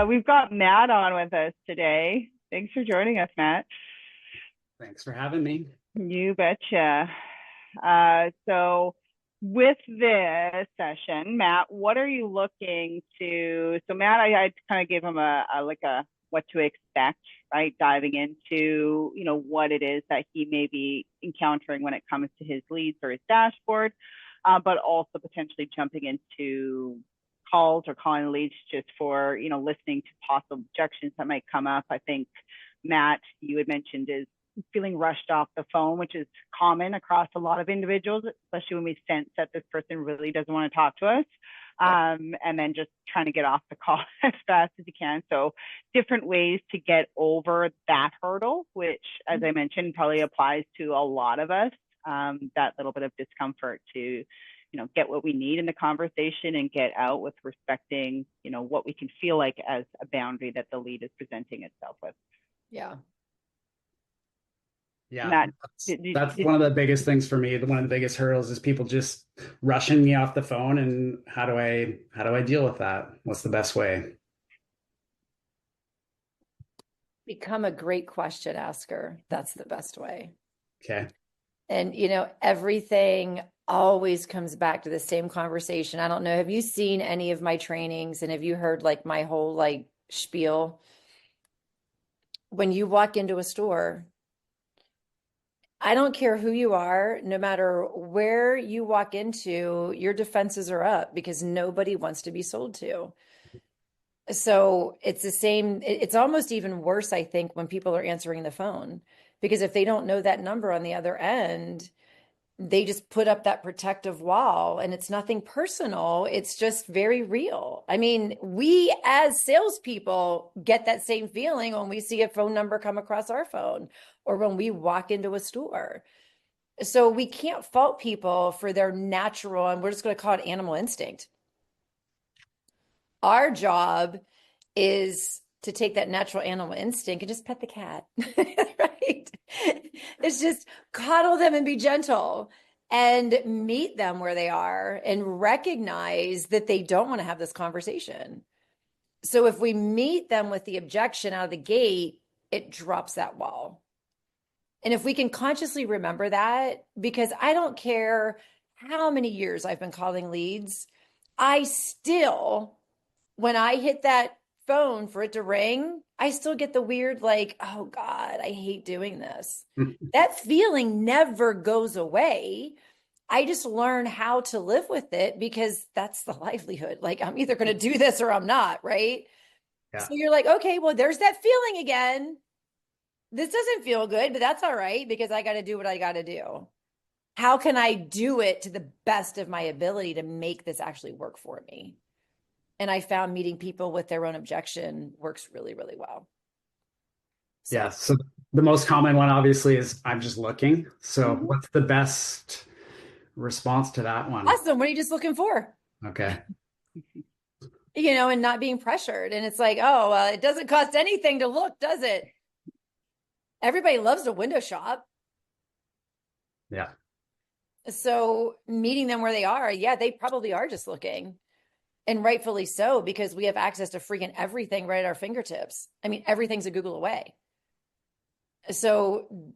We've got Matt on with us today. Thanks for joining us, Matt. Thanks for having me. You betcha. So with this session, Matt, what are you looking to? So Matt, I kind of gave him a what to expect, right? Diving into, what it is that he may be encountering when it comes to his leads or his dashboard, but also potentially jumping into calls or calling leads just for, listening to possible objections that might come up. I think, Matt, you had mentioned is feeling rushed off the phone, which is common across a lot of individuals, especially when we sense that this person really doesn't want to talk to us. And then just trying to get off the call as fast as you can. So different ways to get over that hurdle, which, as I mentioned, probably applies to a lot of us. That little bit of discomfort to, get what we need in the conversation and get out with respecting, what we can feel like as a boundary that the lead is presenting itself with. Yeah. Matt, that's one of the biggest things for me. One of the biggest hurdles is people just rushing me off the phone. And how do I deal with that? What's the best way? Become a great question asker. That's the best way. Okay. And, everything always comes back to the same conversation. I don't know. Have you seen any of my trainings and have you heard like my whole like spiel? When you walk into a store, I don't care who you are, no matter where you walk into, your defenses are up because nobody wants to be sold to. So it's the same. It's almost even worse, I think, when people are answering the phone, because if they don't know that number on the other end, they just put up that protective wall and it's nothing personal. It's just very real. I mean, we as salespeople get that same feeling when we see a phone number come across our phone or when we walk into a store. So we can't fault people for their natural, and we're just going to call it animal instinct. Our job is to take that natural animal instinct and just pet the cat, right? It's just cuddle them and be gentle and meet them where they are and recognize that they don't want to have this conversation. So if we meet them with the objection out of the gate, it drops that wall. And if we can consciously remember that, because I don't care how many years I've been calling leads, I still, when I hit that phone for it to ring, I still get the weird, like, oh God, I hate doing this. That feeling never goes away. I just learn how to live with it because that's the livelihood. Like, I'm either going to do this or I'm not, right? Yeah. So you're like, okay, well, there's that feeling again. This doesn't feel good, but that's all right because I got to do what I got to do. How can I do it to the best of my ability to make this actually work for me? And I found meeting people with their own objection works really, really well. So. Yeah. So the most common one obviously is I'm just looking. So what's the best response to that one? Awesome. What are you just looking for? Okay. And not being pressured. And it's like, oh, it doesn't cost anything to look, does it? Everybody loves to window shop. Yeah. So meeting them where they are, yeah, they probably are just looking. And rightfully so, because we have access to freaking everything right at our fingertips. I mean, everything's a Google away. So,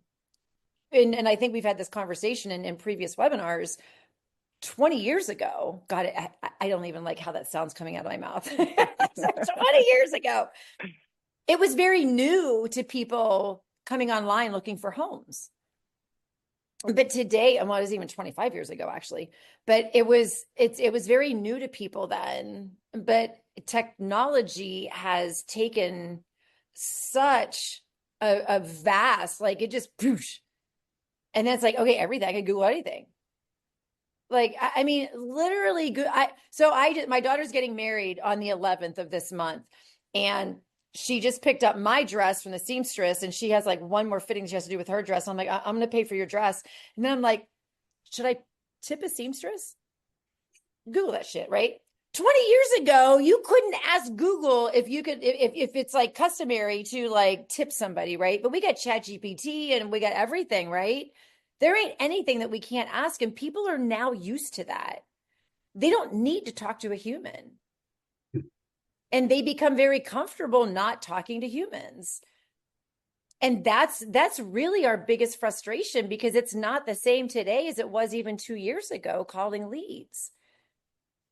and I think we've had this conversation in previous webinars. 20 years ago, God, I don't even like how that sounds coming out of my mouth. 20 years ago, it was very new to people coming online looking for homes. But today, well, it was even 25 years ago, actually, but it was very new to people then. But technology has taken such a vast, like it just poosh. And then it's like, okay, everything, I can Google anything. Like, I mean, literally good. My daughter's getting married on the 11th of this month. And she just picked up my dress from the seamstress and she has like one more fitting she has to do with her dress. I'm like, I'm going to pay for your dress. And then I'm like, should I tip a seamstress? Google that shit, right? 20 years ago, you couldn't ask Google if you could, if it's like customary to like tip somebody, right? But we got ChatGPT and we got everything, right? There ain't anything that we can't ask. And people are now used to that. They don't need to talk to a human. and they become very comfortable not talking to humans. And that's really our biggest frustration, because it's not the same today as it was even 2 years ago calling leads.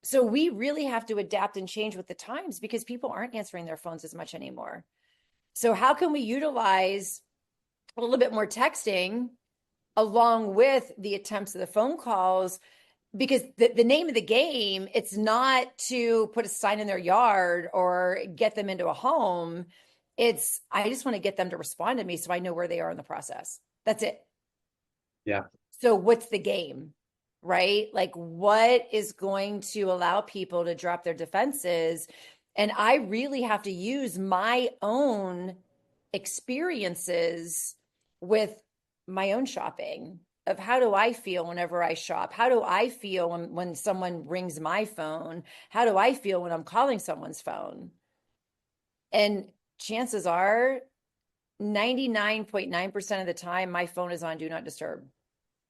So we really have to adapt and change with the times, because people aren't answering their phones as much anymore. So how can we utilize a little bit more texting along with the attempts of the phone calls? Because the name of the game, it's not to put a sign in their yard or get them into a home. It's, I just want to get them to respond to me so I know where they are in the process. That's it. Yeah. So what's the game, right? Like, what is going to allow people to drop their defenses? And I really have to use my own experiences with my own shopping, of how do I feel whenever I shop? How do I feel when someone rings my phone? How do I feel when I'm calling someone's phone? And chances are 99.9% of the time, my phone is on do not disturb,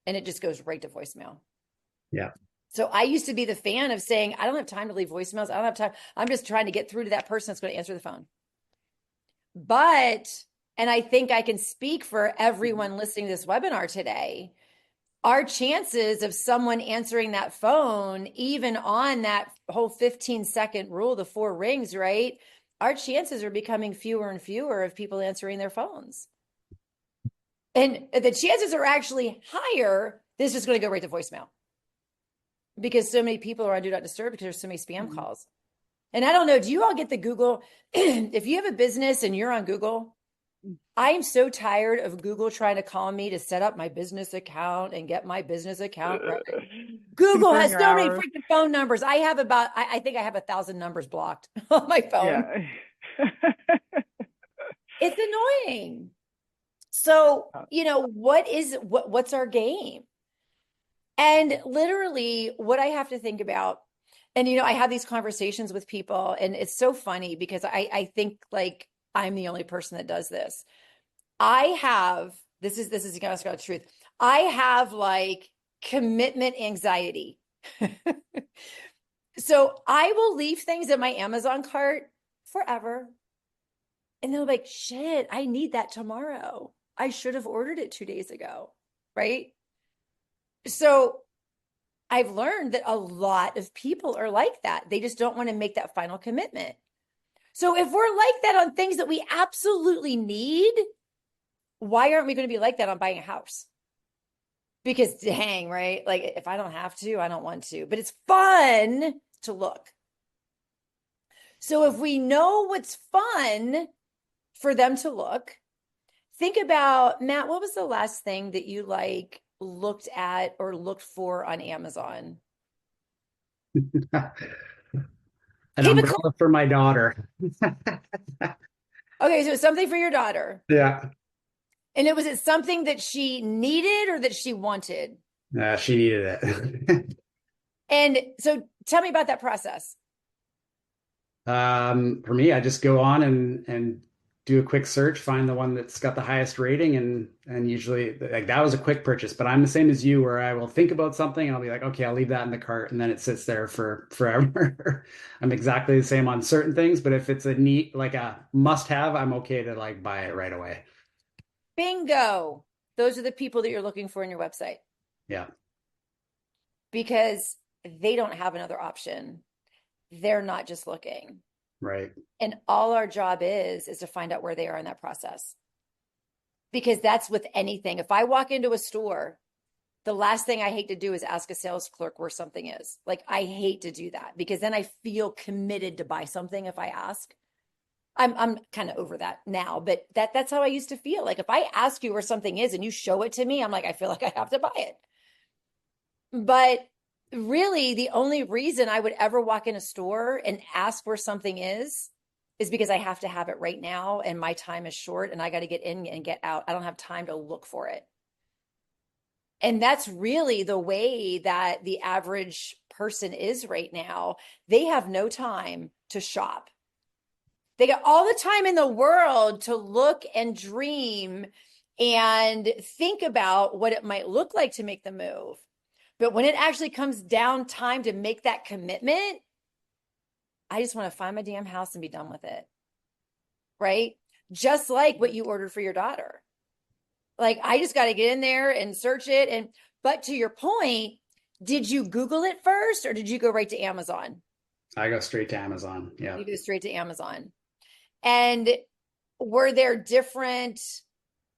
and it just goes right to voicemail. Yeah. So I used to be the fan of saying, I don't have time to leave voicemails. I don't have time. I'm just trying to get through to that person that's going to answer the phone. But, and I think I can speak for everyone listening to this webinar today, our chances of someone answering that phone, even on that whole 15-second rule, the 4 rings, right? Our chances are becoming fewer and fewer of people answering their phones. And the chances are actually higher. This is just going to go right to voicemail, because so many people are on do not disturb because there's so many spam calls. And I don't know, do you all get the Google? If you have a business and you're on Google, I am so tired of Google trying to call me to set up my business account and get my business account right. Google has so many freaking phone numbers. I have about, I think I have 1,000 numbers blocked on my phone. Yeah. It's annoying. So, you know, what's our game? And literally what I have to think about, and, you know, I have these conversations with people, and it's so funny because I think like I'm the only person that does this. I have, this is the honest God truth. I have like commitment anxiety. So I will leave things in my Amazon cart forever. And they're like, shit, I need that tomorrow. I should have ordered it 2 days ago. Right. So I've learned that a lot of people are like that. They just don't want to make that final commitment. So if we're like that on things that we absolutely need, why aren't we going to be like that on buying a house? Because dang, right? Like if I don't have to, I don't want to, but it's fun to look. So if we know what's fun for them to look, think about, Matt, what was the last thing that you like looked at or looked for on Amazon? An umbrella for my daughter. Okay, so it's something for your daughter. Yeah. And was it something that she needed or that she wanted? She needed it. And so tell me about that process. For me, I just go on and do a quick search, find the one that's got the highest rating, and usually like that was a quick purchase. But I'm the same as you, where I will think about something and I'll be like, okay, I'll leave that in the cart, and then it sits there for forever. I'm exactly the same on certain things, but if it's a neat, like a must-have, I'm okay to like buy it right away. Bingo. Those are the people that you're looking for in your website. Yeah. Because they don't have another option. They're not just looking. Right. And all our job is to find out where they are in that process. Because that's with anything. If I walk into a store, the last thing I hate to do is ask a sales clerk where something is. Like, I hate to do that, because then I feel committed to buy something if I ask. I'm kind of over that now, but that's how I used to feel. Like if I ask you where something is and you show it to me, I'm like, I feel like I have to buy it. But really, the only reason I would ever walk in a store and ask where something is because I have to have it right now, and my time is short, and I got to get in and get out. I don't have time to look for it. And that's really the way that the average person is right now. They have no time to shop. They got all the time in the world to look and dream and think about what it might look like to make the move. But when it actually comes down time to make that commitment, I just want to find my damn house and be done with it. Right? Just like what you ordered for your daughter. Like, I just got to get in there and search it. But to your point, did you Google it first or did you go right to Amazon? I go straight to Amazon. Yeah. You go straight to Amazon. And were there different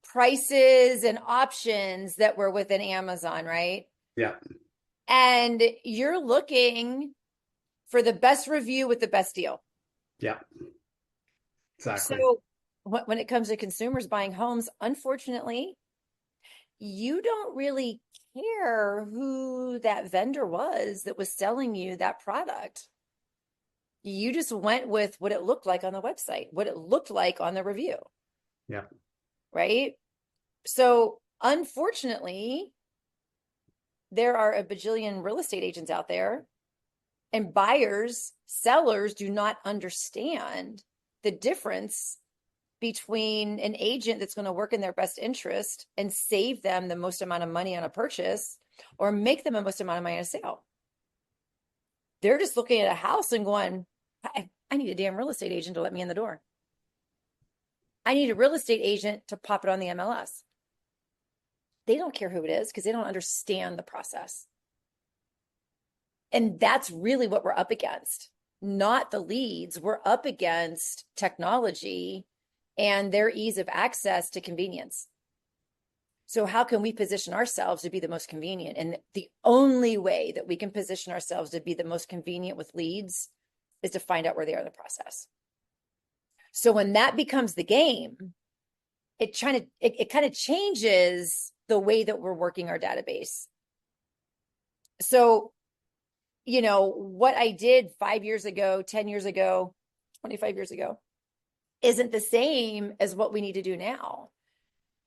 prices and options that were within Amazon, right? Yeah. And you're looking for the best review with the best deal. Yeah. Exactly. So when it comes to consumers buying homes, unfortunately, you don't really care who that vendor was that was selling you that product. You just went with what it looked like on the website, what it looked like on the review. Yeah. Right? So unfortunately, there are a bajillion real estate agents out there, and buyers, sellers do not understand the difference between an agent that's going to work in their best interest and save them the most amount of money on a purchase or make them the most amount of money on a sale. They're just looking at a house and going, I need a damn real estate agent to let me in the door. I need a real estate agent to pop it on the MLS. They don't care who it is because they don't understand the process. And that's really what we're up against, not the leads. We're up against technology and their ease of access to convenience. So how can we position ourselves to be the most convenient? And the only way that we can position ourselves to be the most convenient with leads is to find out where they are in the process. So when that becomes the game, it kind of changes the way that we're working our database. So, you know, what I did 5 years ago, 10 years ago, 25 years ago, isn't the same as what we need to do now,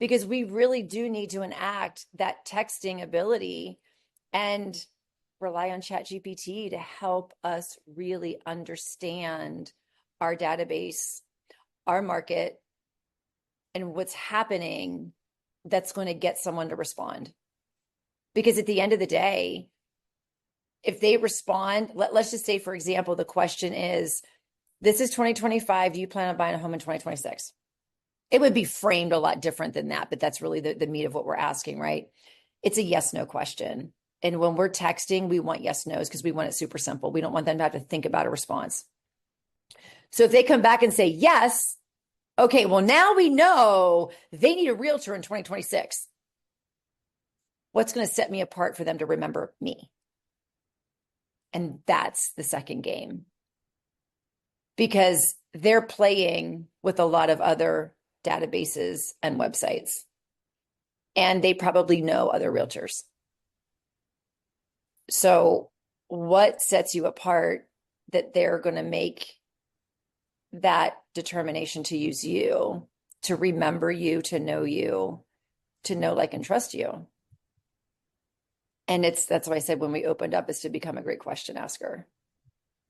because we really do need to enact that texting ability and rely on ChatGPT to help us really understand our database, our market, and what's happening that's going to get someone to respond. Because at the end of the day, if they respond, let's just say, for example, the question is, this is 2025. Do you plan on buying a home in 2026? It would be framed a lot different than that, but that's really the meat of what we're asking, right? It's a yes, no question. And when we're texting, we want yes, no's because we want it super simple. We don't want them to have to think about a response. So if they come back and say yes, okay, well, now we know they need a realtor in 2026. What's going to set me apart for them to remember me? And that's the second game. Because they're playing with a lot of other databases and websites. And they probably know other realtors. So what sets you apart that they're going to make that determination to use you, to remember you, to know, like, and trust you? And that's why I said when we opened up is to become a great question asker.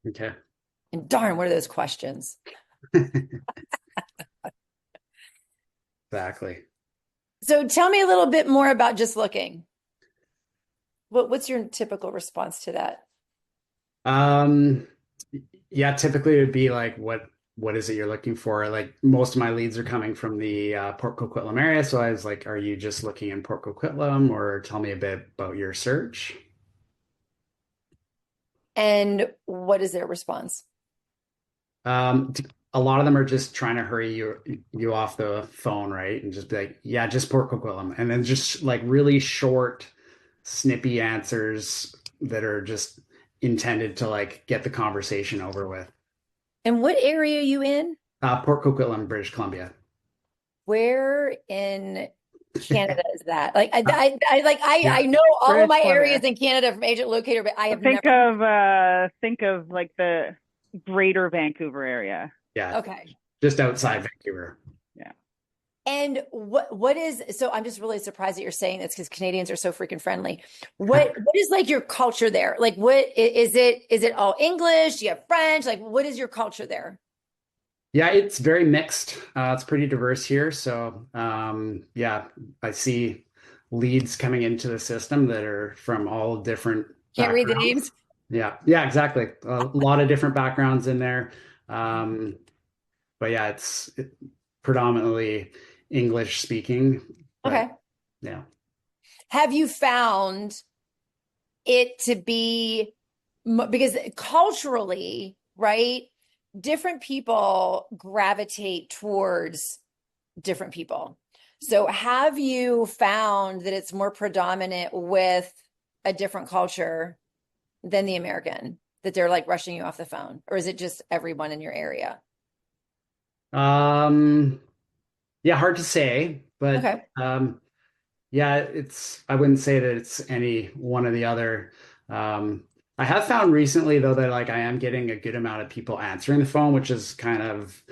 Okay. And darn, what are those questions? Exactly. So tell me a little bit more about just looking. What's your typical response to that? Yeah, typically it would be like, what is it you're looking for? Like, most of my leads are coming from the Port Coquitlam area. So I was like, are you just looking in Port Coquitlam, or tell me a bit about your search? And what is their response? A lot of them are just trying to hurry you off the phone, right? And just be like, yeah, just Port Coquitlam. And then just like really short, snippy answers that are just intended to like get the conversation over with. And what area are you in? Port Coquitlam, British Columbia. Where in Canada is that? Like I know all British of my Columbia. areas in Canada from Agent Locator, but I have think never. of like the greater Vancouver area. Yeah. Okay. Just outside Vancouver. Yeah. And what is, so I'm just really surprised that you're saying this because Canadians are so freaking friendly. What is like your culture there? Like, what is it all English? Do you have French? Like, what is your culture there? Yeah, it's very mixed. It's pretty diverse here. So yeah, I see leads coming into the system that are from all different Can't read the backgrounds. names. Yeah, exactly. A lot of different backgrounds in there. Um, but yeah, it's predominantly English speaking, but Okay. yeah. Have you found it to be because culturally, right? Different people gravitate towards different people. So have you found that it's more predominant with a different culture than the American, that they're like rushing you off the phone? Or is it just everyone in your area? Um, yeah, hard to say, but Okay. yeah, I wouldn't say that it's any one or the other. Um, I have found recently though that like I am getting a good amount of people answering the phone, which is kind of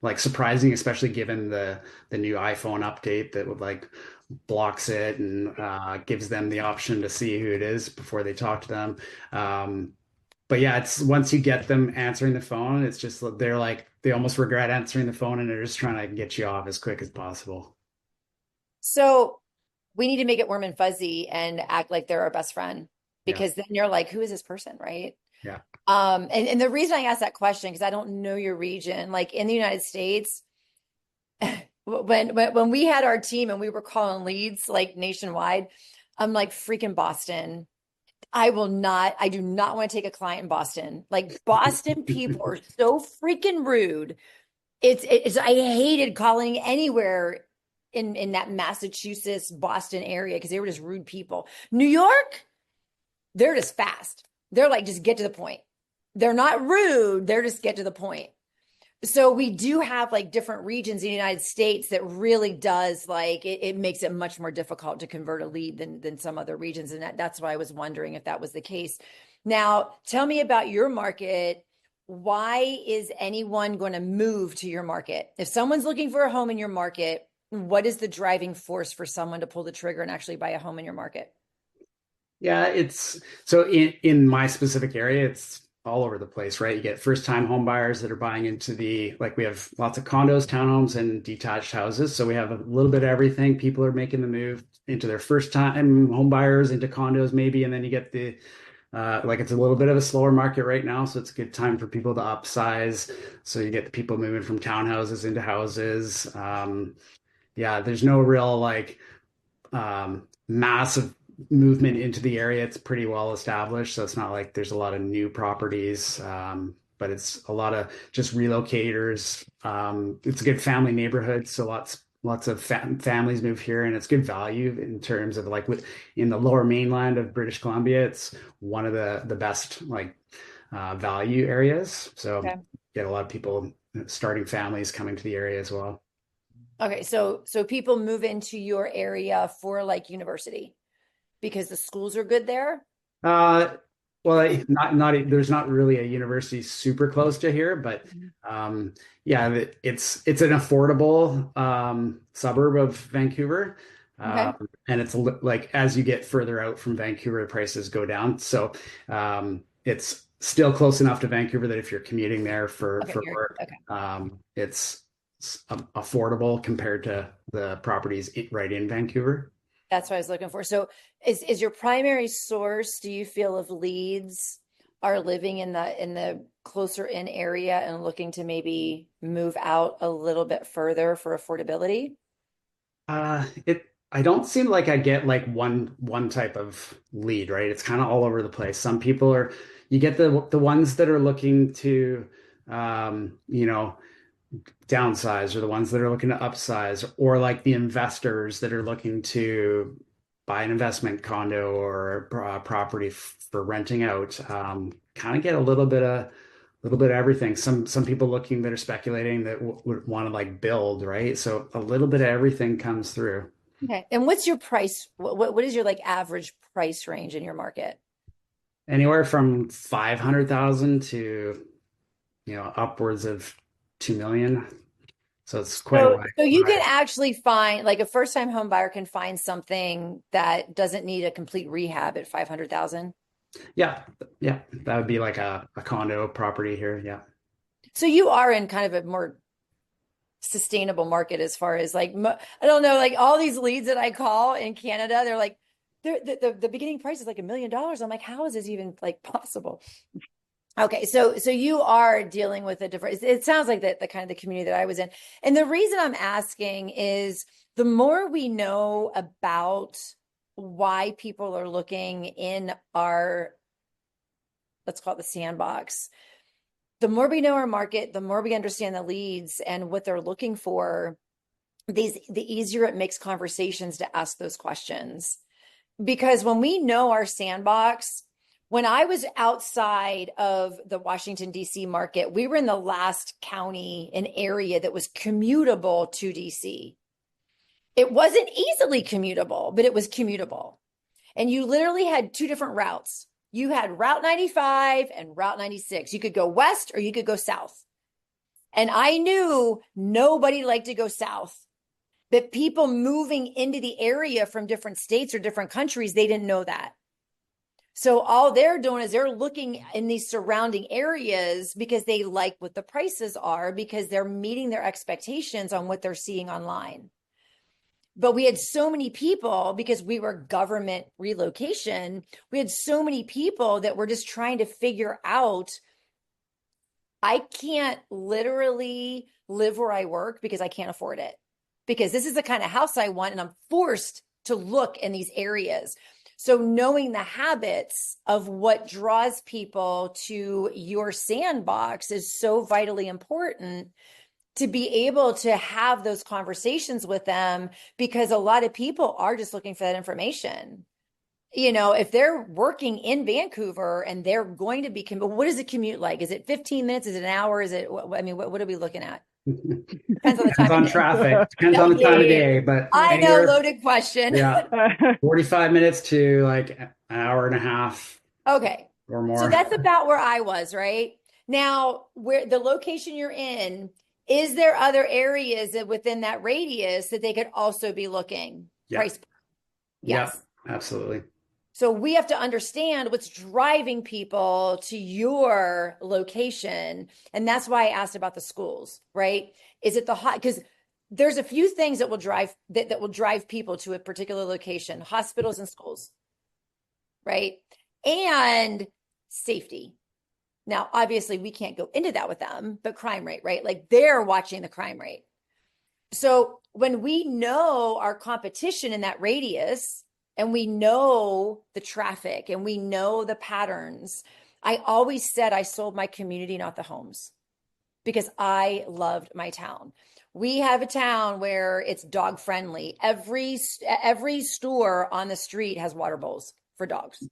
like surprising, especially given the new iPhone update that would like blocks it and gives them the option to see who it is before they talk to them. Um, but yeah, it's once you get them answering the phone, it's just they're like they almost regret answering the phone and they're just trying to get you off as quick as possible. So we need to make it warm and fuzzy and act like they're our best friend Yeah, because then you're like, who is this person, right? yeah. And the reason I asked that question, because I don't know your region, like in the United States, when we had our team and we were calling leads like nationwide, I'm like freaking Boston. I do not want to take a client in Boston. Like Boston people are so freaking rude. I hated calling anywhere in that Massachusetts, Boston area because they were just rude people. New York, they're just fast. They're like, just get to the point. They're not rude. They're just get to the point. So we do have like different regions in the United States that really does like it makes it much more difficult to convert a lead than some other regions. And that's why I was wondering if that was the case. Now, tell me about your market. Why is anyone going to move to your market? If someone's looking for a home in your market, what is the driving force for someone to pull the trigger and actually buy a home in your market? Yeah, it's so in my specific area, it's all over the place, right? You get first-time home buyers that are buying into the like we have lots of condos, townhomes, and detached houses. So we have a little bit of everything. People are making the move into their first-time home buyers, into condos maybe, and then you get the like it's a little bit of a slower market right now, so it's a good time for people to upsize. So you get the people moving from townhouses into houses. Yeah, there's no real like massive movement into the area. It's pretty well established, so it's not like there's a lot of new properties, but it's a lot of just relocators. It's a good family neighborhood, so lots of families move here, and it's good value in terms of like in the lower mainland of British Columbia. It's one of the best like value areas. So Okay. get a lot of people starting families coming to the area as well. Okay, so people move into your area for like university because the schools are good there. Uh, well, not there's not really a university super close to here, but yeah, it's an affordable suburb of Vancouver. Okay. And it's like as you get further out from Vancouver, the prices go down. So it's still close enough to Vancouver that if you're commuting there Okay, for you're work, okay. it's affordable compared to the properties right in Vancouver. That's what I was looking for. So is your primary source, do you feel of leads are living in the closer in area and looking to maybe move out a little bit further for affordability? I don't seem like I get like one type of lead, right? It's kind of all over the place. Some people are, you get the ones that are looking to, you know, downsize, or the ones that are looking to upsize, or like the investors that are looking to buy an investment condo or property for renting out. Kind of get a little bit of everything. Some people looking that are speculating that would want to like build, right? So a little bit of everything comes through. Okay. And what's your price? What is your like average price range in your market? Anywhere from 500,000 to, upwards of 2 million. So it's quite a So you can wide. actually find like a first time home buyer can find something that doesn't need a complete rehab at 500,000. Yeah. Yeah. That would be like a condo property here. Yeah. So you are in kind of a more sustainable market as far as like I don't know, like all these leads that I call in Canada, they're like the beginning price is like $1 million. I'm like, how is this even like possible? Okay, so you are dealing with a different, it sounds like the kind of the community that I was in. And the reason I'm asking is the more we know about why people are looking in our, let's call it the sandbox, the more we know our market, the more we understand the leads and what they're looking for, the easier it makes conversations to ask those questions. Because when we know our sandbox, when I was outside of the Washington, D.C. market, we were in the last county, an area that was commutable to D.C. It wasn't easily commutable, but it was commutable. And you literally had two different routes. You had Route 95 and Route 96. You could go west or you could go south. And I knew nobody liked to go south. But people moving into the area from different states or different countries, they didn't know that. So all they're doing is they're looking in these surrounding areas because they like what the prices are, because they're meeting their expectations on what they're seeing online. But we had so many people, because we were government relocation, we had so many people that were just trying to figure out, I can't literally live where I work because I can't afford it. Because this is the kind of house I want, and I'm forced to look in these areas. So knowing the habits of what draws people to your sandbox is so vitally important to be able to have those conversations with them, because a lot of people are just looking for that information. You know, if they're working in Vancouver and they're going to be, what is the commute like? Is it 15 minutes? Is it an hour? Is it, I mean, what are we looking at? Depends on the time Depends on traffic. Depends on the time of day. But I know, loaded question. Yeah, 45 minutes to like an hour and a half. Okay. Or more. So that's about where I was, right? Now, where the location you're in, is there other areas within that radius that they could also be looking? Yeah. Price. Yes. Yeah, absolutely. So we have to understand what's driving people to your location. And that's why I asked about the schools, right? Is it the hot? Because there's a few things that will drive that will drive people to a particular location: hospitals and schools, right? And safety. Now, obviously, we can't go into that with them, but crime rate, right? Like they're watching the crime rate. So when we know our competition in that radius, and we know the traffic and we know the patterns, I always said I sold my community, not the homes, because I loved my town. We have a town where it's dog friendly. Every store on the street has water bowls for dogs,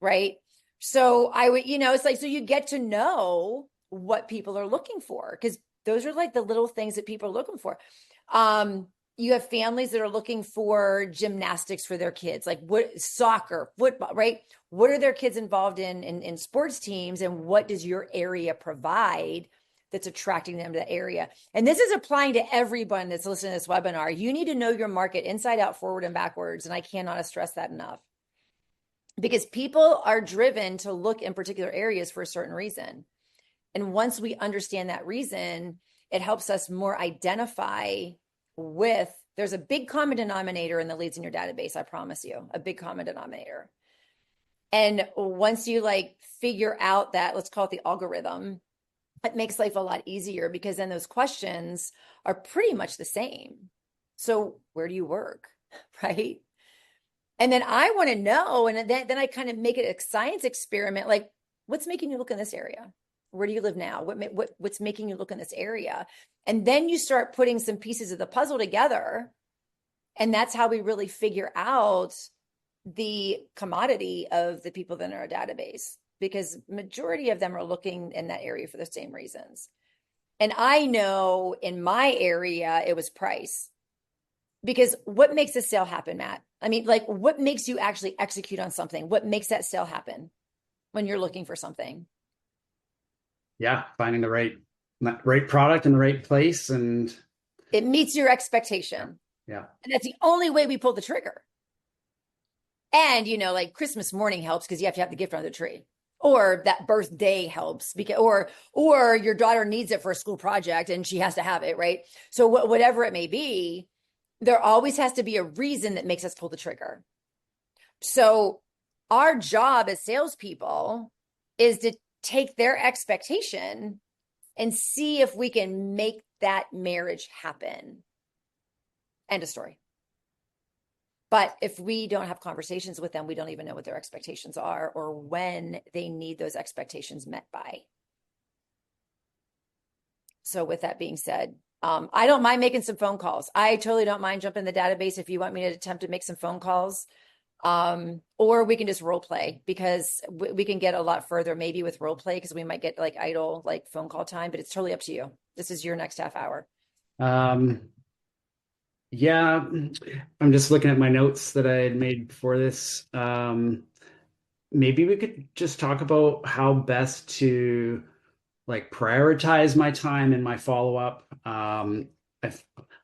right? So I would, you know, it's like, so you get to know what people are looking for, because those are like the little things that people are looking for. You have families that are looking for gymnastics for their kids, like what, soccer, football, right? What are their kids involved in sports teams, and what does your area provide that's attracting them to the area? And this is applying to everyone that's listening to this webinar. You need to know your market inside out, forward and backwards. And I cannot stress that enough, because people are driven to look in particular areas for a certain reason. And once we understand that reason, it helps us more identify with, there's a big common denominator in the leads in your database. I promise you, a big common denominator. And once you like figure out that, let's call it the algorithm, it makes life a lot easier, because then those questions are pretty much the same. So where do you work? Right? And then I want to know, and then I kind of make it a science experiment. Like, what's making you look in this area? Where do you live now? What's making you look in this area? And then you start putting some pieces of the puzzle together. And that's how we really figure out the commodity of the people that are in our database, because majority of them are looking in that area for the same reasons. And I know in my area, it was price. Because what makes a sale happen, Matt? I mean, like, what makes you actually execute on something? What makes that sale happen when you're looking for something? Yeah, finding the right product in the right place, and it meets your expectation. Yeah. And that's the only way we pull the trigger. And, you know, like Christmas morning helps because you have to have the gift under the tree, or that birthday helps because, or your daughter needs it for a school project and she has to have it, right? So whatever it may be, there always has to be a reason that makes us pull the trigger. So our job as salespeople is to take their expectation and see if we can make that marriage happen. End of story. But if we don't have conversations with them, we don't even know what their expectations are or when they need those expectations met by. So with that being said, I don't mind making some phone calls. I totally don't mind jumping in the database if you want me to attempt to make some phone calls. Or we can just role play, because we can get a lot further maybe with role play, because we might get like idle like phone call time, but it's totally up to you. This is your next half hour. Yeah, I'm just looking at my notes that I had made before this. Maybe we could just talk about how best to like prioritize my time and my follow-up. I'm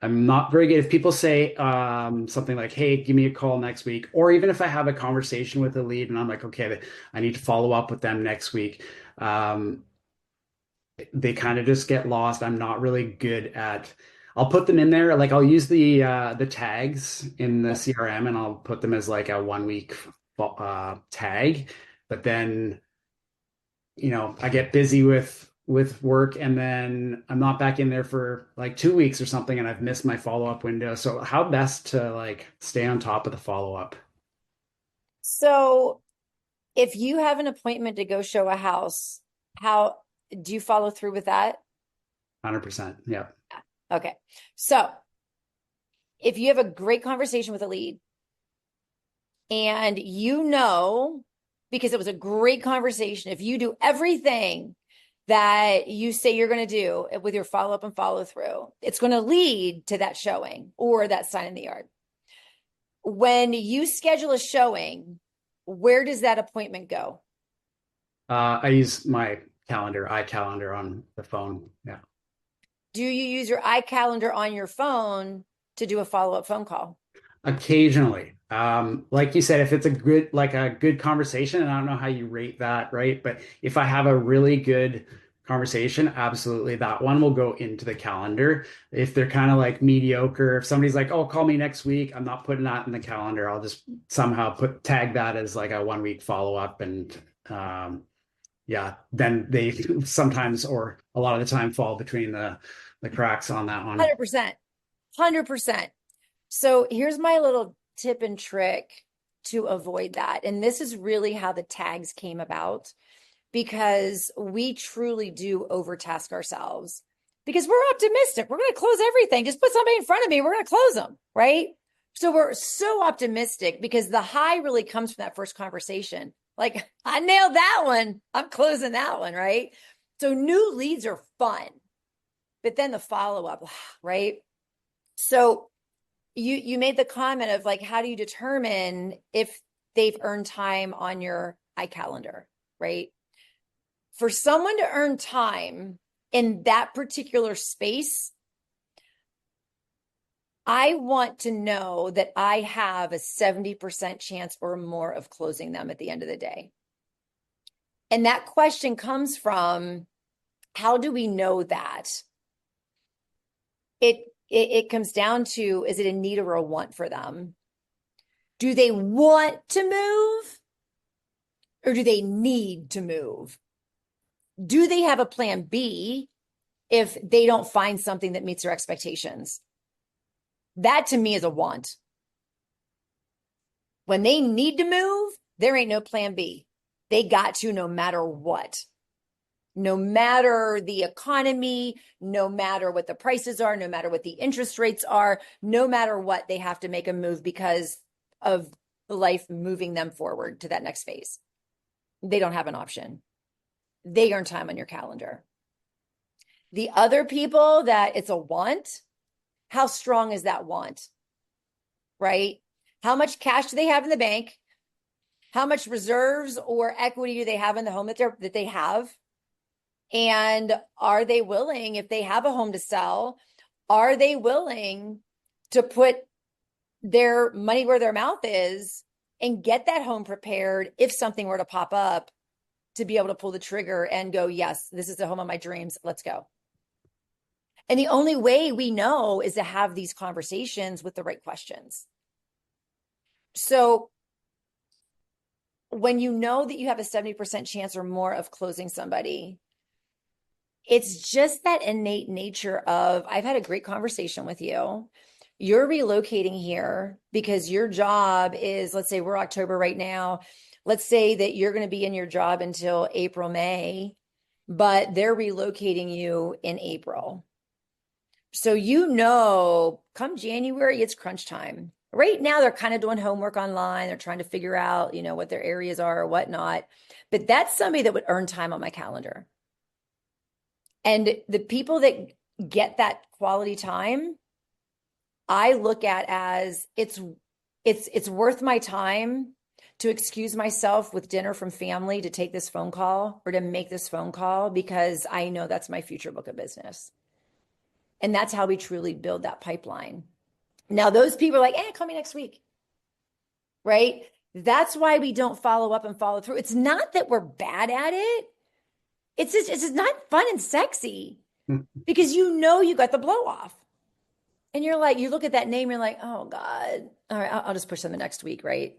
not very good. If people say something like, hey, give me a call next week, or even if I have a conversation with a lead and I'm like, okay, I need to follow up with them next week. They kind of just get lost. I'm not really good at, I'll put them in there. Like I'll use the tags in the CRM and I'll put them as like a 1 week tag. But then, I get busy with work and then I'm not back in there for like 2 weeks or something and I've missed my follow-up window. So how best to like stay on top of the follow-up? So if you have an appointment to go show a house, how do you follow through with that? 100%. Yeah. Okay. So if you have a great conversation with a lead and because it was a great conversation, if you do everything that you say you're going to do with your follow-up and follow-through, it's going to lead to that showing or that sign in the yard. When you schedule a showing, where does that appointment go? I use my iCalendar on the phone. Yeah. Do you use your iCalendar on your phone to do a follow-up phone call? Occasionally. Like you said, if it's a good conversation, and I don't know how you rate that, right? But if I have a really good conversation, absolutely that one will go into the calendar. If they're kind of like mediocre, if somebody's like, oh, call me next week, I'm not putting that in the calendar. I'll just somehow tag that as like a 1 week follow-up. And yeah, then they sometimes, or a lot of the time, fall between the cracks on that one. 100%. 100%. So here's my little tip and trick to avoid that. And this is really how the tags came about, because we truly do overtask ourselves because we're optimistic. We're going to close everything. Just put somebody in front of me. We're going to close them, right? So we're so optimistic because the high really comes from that first conversation. Like, I nailed that one. I'm closing that one, right? So new leads are fun, but then the follow-up, right? So you made the comment of like, how do you determine if they've earned time on your iCalendar, right? For someone to earn time in that particular space, I want to know that I have a 70% chance or more of closing them at the end of the day. And that question comes from, how do we know that? It comes down to, is it a need or a want for them? Do they want to move or do they need to move? Do they have a plan B if they don't find something that meets their expectations? That to me is a want. When they need to move, there ain't no plan B. They got to, no matter what. No matter the economy, no matter what the prices are, no matter what the interest rates are, no matter what, they have to make a move because of life moving them forward to that next phase. They don't have an option. They earn time on your calendar. The other people that it's a want, how strong is that want, right? How much cash do they have in the bank? How much reserves or equity do they have in the home that they have? And are they willing, if they have a home to sell, are they willing to put their money where their mouth is and get that home prepared if something were to pop up, to be able to pull the trigger and go, yes, this is the home of my dreams. Let's go. And the only way we know is to have these conversations with the right questions. So when you know that you have a 70% chance or more of closing somebody, it's just that innate nature of, I've had a great conversation with you. You're relocating here because your job is, let's say we're October right now. Let's say that you're going to be in your job until April, May, but they're relocating you in April. So, you know, come January, it's crunch time. Right now, they're kind of doing homework online. They're trying to figure out, you know, what their areas are or whatnot. But that's somebody that would earn time on my calendar. And the people that get that quality time, I look at as it's worth my time to excuse myself with dinner from family to take this phone call or to make this phone call because I know that's my future book of business. And that's how we truly build that pipeline. Now, those people are like, call me next week, right? That's why we don't follow up and follow through. It's not that we're bad at it. It's just not fun and sexy because you know you got the blow off. And you're like, you look at that name, you're like, oh God, all right, I'll just push them the next week, right?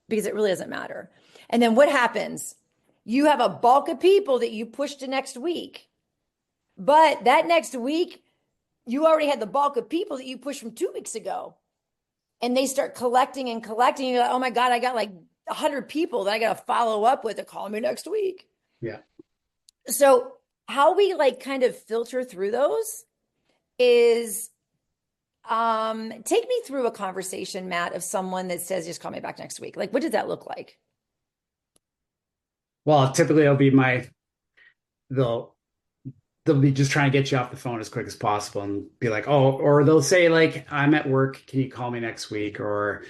Because it really doesn't matter. And then what happens? You have a bulk of people that you push to next week. But that next week, you already had the bulk of people that you pushed from 2 weeks ago. And they start collecting and collecting. You're like, oh my God, I got like 100 people that I got to follow up with to call me next week. Yeah. So how we like kind of filter through those is take me through a conversation, Matt, of someone that says, just call me back next week. Like, what did that look like? Well, typically it'll be they'll be just trying to get you off the phone as quick as possible and be like, oh, or they'll say like, I'm at work. Can you call me next week? Or,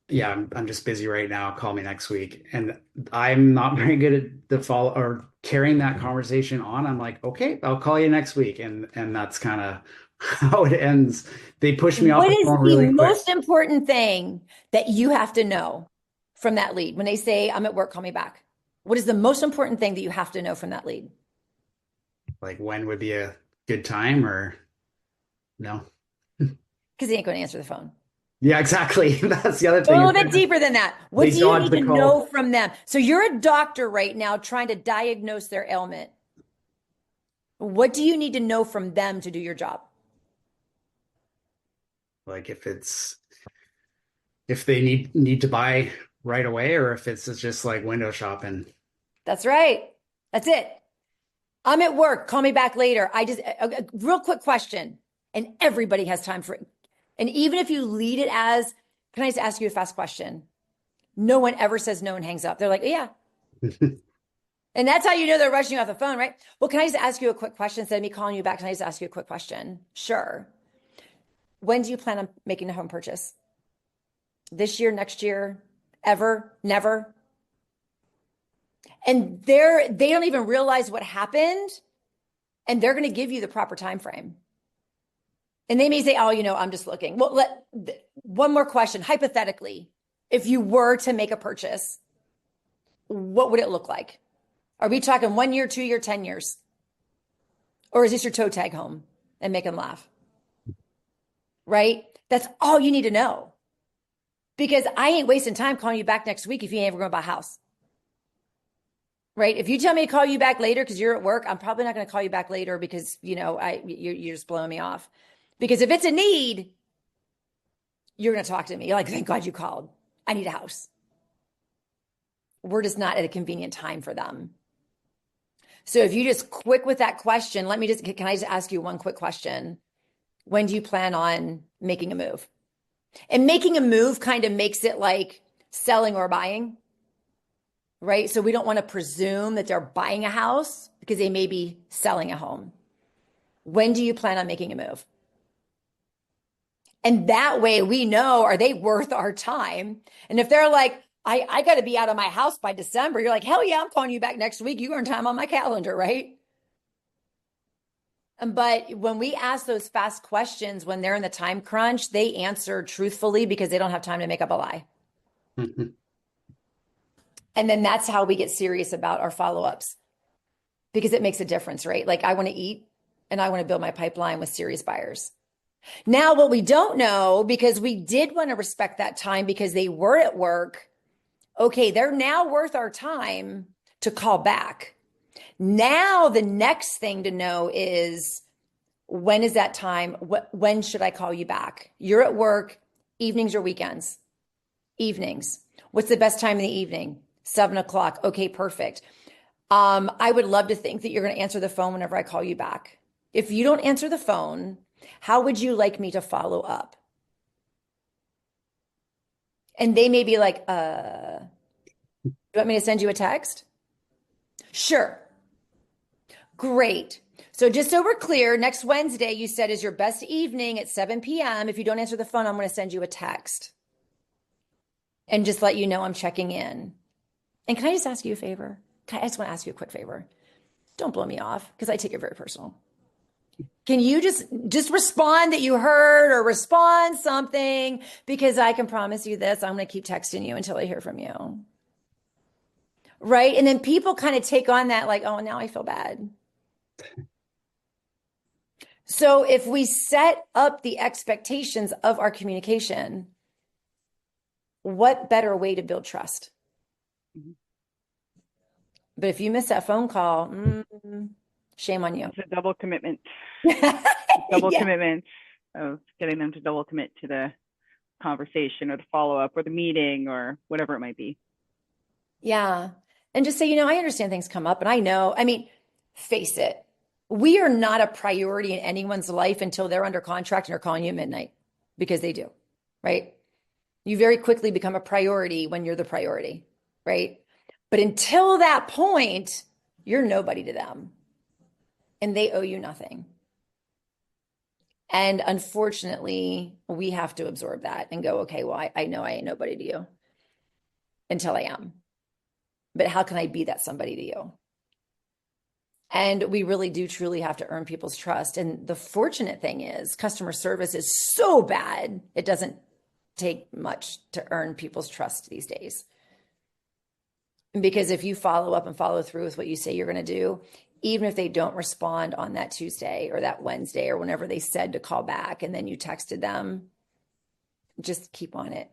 yeah, I'm just busy right now. Call me next week. And I'm not very good at the follow or carrying that conversation on. I'm like, okay, I'll call you next week. And that's kind of how it ends. They push me off the phone really quick. What is the most important thing that you have to know from that lead? When they say, I'm at work, call me back. What is the most important thing that you have to know from that lead? Like when would be a good time or no? Because he ain't going to answer the phone. Yeah, exactly. That's the other thing. A little bit deeper than that. What do you need to know from them? So you're a doctor right now trying to diagnose their ailment. What do you need to know from them to do your job? Like if they need to buy right away or if it's just like window shopping. That's right. That's it. I'm at work. Call me back later. A real quick question. And everybody has time for it. And even if you lead it as, can I just ask you a fast question? No one ever says no and hangs up. They're like, yeah. And that's how you know they're rushing you off the phone, right? Well, can I just ask you a quick question? Instead of me calling you back, can I just ask you a quick question? Sure. When do you plan on making a home purchase? This year, next year, ever, never? And they don't even realize what happened, and they're going to give you the proper time frame. And they may say, oh, I'm just looking. Well, one more question. Hypothetically, if you were to make a purchase, what would it look like? Are we talking 1 year, 2 year, 10 years? Or is this your toe tag home and make them laugh? Right? That's all you need to know. Because I ain't wasting time calling you back next week if you ain't ever going to buy a house. Right? If you tell me to call you back later because you're at work, I'm probably not going to call you back later because, you're just blowing me off. Because if it's a need, you're going to talk to me. You're like, thank God you called. I need a house. We're just not at a convenient time for them. So if you just quick with that question, can I just ask you one quick question? When do you plan on making a move? And making a move kind of makes it like selling or buying, right? So we don't want to presume that they're buying a house because they may be selling a home. When do you plan on making a move? And that way we know, are they worth our time? And if they're like, I got to be out of my house by December, you're like, hell yeah, I'm calling you back next week. You earn time on my calendar, right? But when we ask those fast questions, when they're in the time crunch, they answer truthfully because they don't have time to make up a lie. Mm-hmm. And then that's how we get serious about our follow-ups because it makes a difference, right? Like I want to eat and I want to build my pipeline with serious buyers. Now, what we don't know, because we did want to respect that time because they were at work, Okay, they're now worth our time to call back. Now, the next thing to know is, when is that time? When should I call you back? You're at work, evenings or weekends? Evenings. What's the best time in the evening? 7 o'clock. Okay, perfect. I would love to think that you're going to answer the phone whenever I call you back. If you don't answer the phone, how would you like me to follow up? And they may be like, you want me to send you a text? Sure. Great. So just so we're clear, next Wednesday, you said, is your best evening at 7 p.m. If you don't answer the phone, I'm going to send you a text and just let you know I'm checking in. And can I just ask you a favor? I just want to ask you a quick favor. Don't blow me off, because I take it very personal. Can you just respond that you heard, or respond something? Because I can promise you this, I'm going to keep texting you until I hear from you. Right? And then people kind of take on that like, oh, now I feel bad. So if we set up the expectations of our communication, what better way to build trust? But if you miss that phone call, shame on you. It's a double commitment. Yeah. Commitment of getting them to double commit to the conversation or the follow-up or the meeting or whatever it might be. Yeah. And just say, I understand things come up, and I know, face it. We are not a priority in anyone's life until they're under contract and are calling you at midnight, because they do, right? You very quickly become a priority when you're the priority, right? But until that point, you're nobody to them, and they owe you nothing. And unfortunately, we have to absorb that and go, okay, well, I know I ain't nobody to you until I am. But how can I be that somebody to you? And we really do truly have to earn people's trust. And the fortunate thing is, customer service is so bad, it doesn't take much to earn people's trust these days. Because if you follow up and follow through with what you say you're going to do, even if they don't respond on that Tuesday or that Wednesday or whenever they said to call back, and then you texted them, just keep on it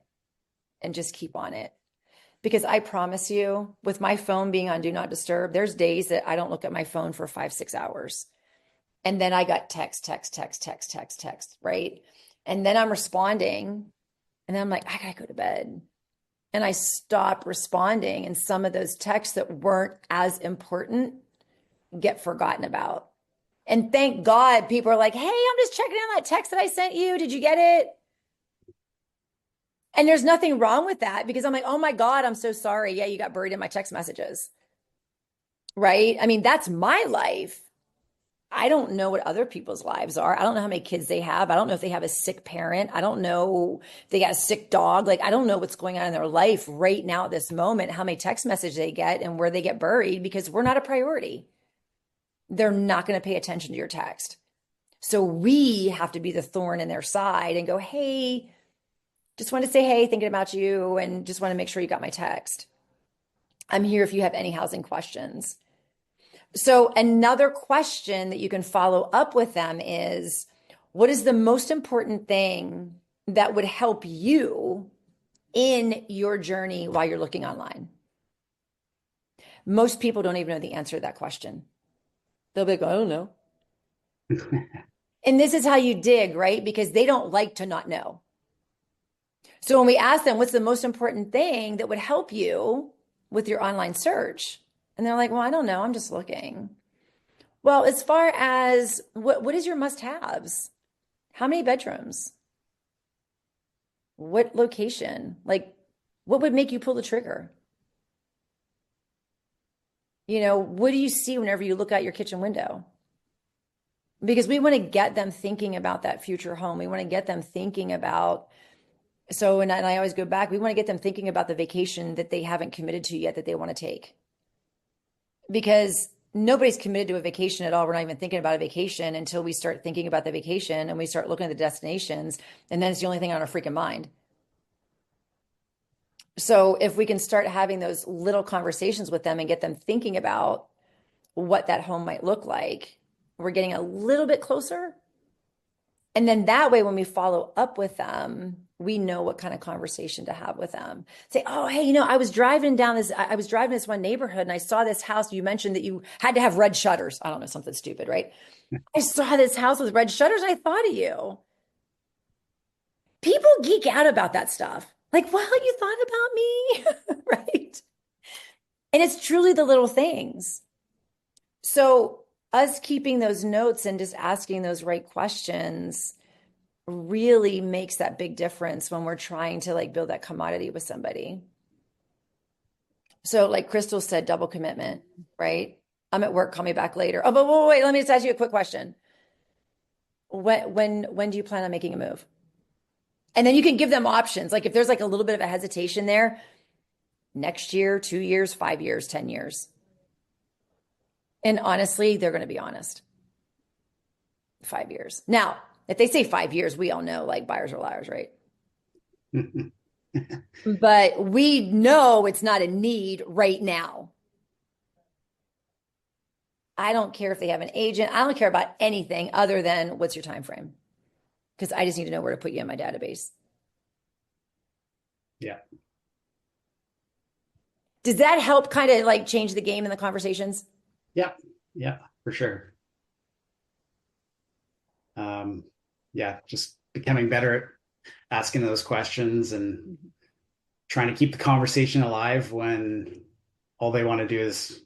and just keep on it. Because I promise you, with my phone being on Do Not Disturb, there's days that I don't look at my phone for 5-6 hours. And then I got text, right? And then I'm responding, and then I'm like, I gotta go to bed. And I stop responding. And some of those texts that weren't as important get forgotten about. And thank God people are like, hey, I'm just checking on that text that I sent you. Did you get it? And there's nothing wrong with that, because I'm like, oh my God, I'm so sorry. Yeah, you got buried in my text messages. Right? That's my life. I don't know what other people's lives are. I don't know how many kids they have. I don't know if they have a sick parent. I don't know if they got a sick dog. Like, I don't know what's going on in their life right now at this moment, how many text messages they get and where they get buried, because we're not a priority. They're not going to pay attention to your text. So we have to be the thorn in their side and go, hey, just want to say, hey, thinking about you, and just want to make sure you got my text. I'm here if you have any housing questions. So another question that you can follow up with them is, what is the most important thing that would help you in your journey while you're looking online? Most people don't even know the answer to that question. They'll be like, I don't know. And this is how you dig, right? Because they don't like to not know. So when we ask them, what's the most important thing that would help you with your online search? And they're like, well, I don't know. I'm just looking. Well, as far as what is your must-haves? How many bedrooms? What location? Like, what would make you pull the trigger? What do you see whenever you look out your kitchen window? Because we want to get them thinking about that future home. We want to get them thinking about, and I always go back, we want to get them thinking about the vacation that they haven't committed to yet that they want to take. Because nobody's committed to a vacation at all. We're not even thinking about a vacation until we start thinking about the vacation and we start looking at the destinations, and then it's the only thing on our freaking mind. So if we can start having those little conversations with them and get them thinking about what that home might look like, we're getting a little bit closer. And then that way, when we follow up with them, we know what kind of conversation to have with them. Say, oh, hey, you know, I was driving this one neighborhood and I saw this house. You mentioned that you had to have red shutters. I don't know, something stupid, right? I saw this house with red shutters. I thought of you. People geek out about that stuff. Like, well, you thought about me, right? And it's truly the little things. So us keeping those notes and just asking those right questions really makes that big difference when we're trying to like build that commodity with somebody. So like Crystal said, double commitment, right? I'm at work, call me back later. Oh, but wait, let me just ask you a quick question. When do you plan on making a move? And then you can give them options. Like if there's like a little bit of a hesitation there, next year, 2 years, 5 years, 10 years. And honestly, they're going to be honest. 5 years. Now, if they say 5 years, we all know like buyers are liars, right? But we know it's not a need right now. I don't care if they have an agent. I don't care about anything other than what's your time frame. Because I just need to know where to put you in my database. Yeah. Does that help kind of like change the game in the conversations? Yeah. Yeah, for sure. Yeah, just becoming better at asking those questions and trying to keep the conversation alive when all they want to do is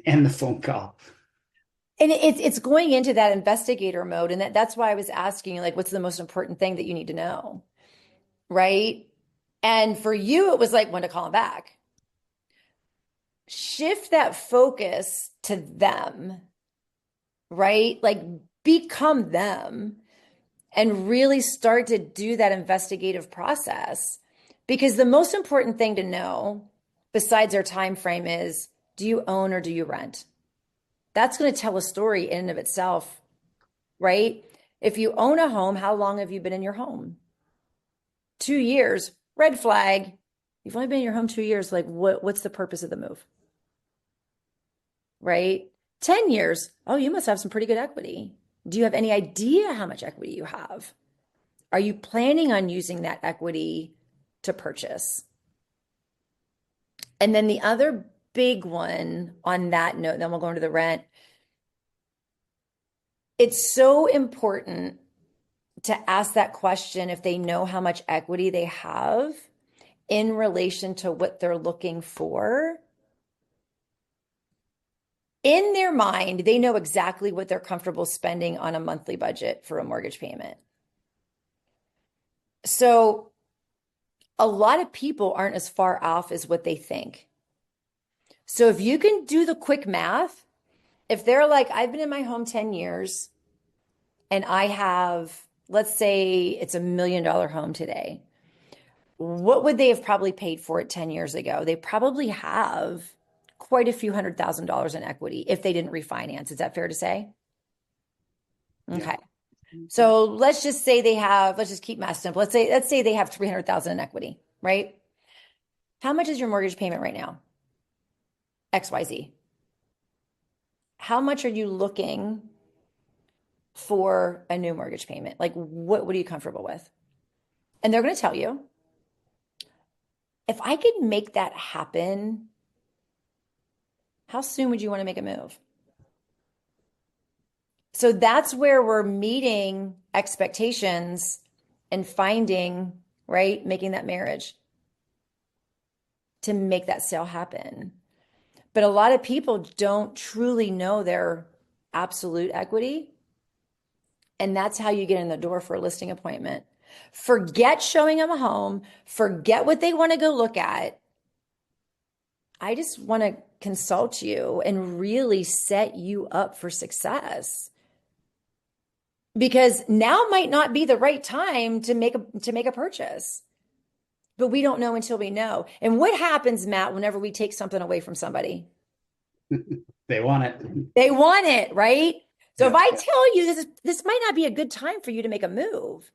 end the phone call. And it's going into that investigator mode. And that's why I was asking, like, what's the most important thing that you need to know? Right. And for you, it was like when to call them back. Shift that focus to them, right? Like become them and really start to do that investigative process. Because the most important thing to know, besides their time frame, is do you own or do you rent? That's going to tell a story in and of itself, right? If you own a home, how long have you been in your home? 2 years, red flag. You've only been in your home 2 years. Like what's the purpose of the move? Right? 10 years. Oh, you must have some pretty good equity. Do you have any idea how much equity you have? Are you planning on using that equity to purchase? And then the other big one on that note, then we'll go into the rent. It's so important to ask that question if they know how much equity they have in relation to what they're looking for. In their mind, they know exactly what they're comfortable spending on a monthly budget for a mortgage payment. So a lot of people aren't as far off as what they think. So if you can do the quick math, if they're like, I've been in my home 10 years and I have, let's say it's $1 million home today, what would they have probably paid for it 10 years ago? They probably have quite a few $100,000 in equity if they didn't refinance. Is that fair to say? Okay. Yeah. So let's just say let's just keep math simple. Let's say they have 300,000 in equity, right? How much is your mortgage payment right now? XYZ. How much are you looking for a new mortgage payment? Like what are you comfortable with? And they're going to tell you, if I could make that happen, how soon would you want to make a move? So that's where we're meeting expectations and finding, right, making that marriage to make that sale happen. But a lot of people don't truly know their absolute equity. And that's how you get in the door for a listing appointment. Forget showing them a home. Forget what they want to go look at. I just want to consult you and really set you up for success. Because now might not be the right time to make a purchase. But we don't know until we know. And what happens, Matt, whenever we take something away from somebody? They want it. They want it, right? So Yeah. if I tell you this might not be a good time for you to make a move,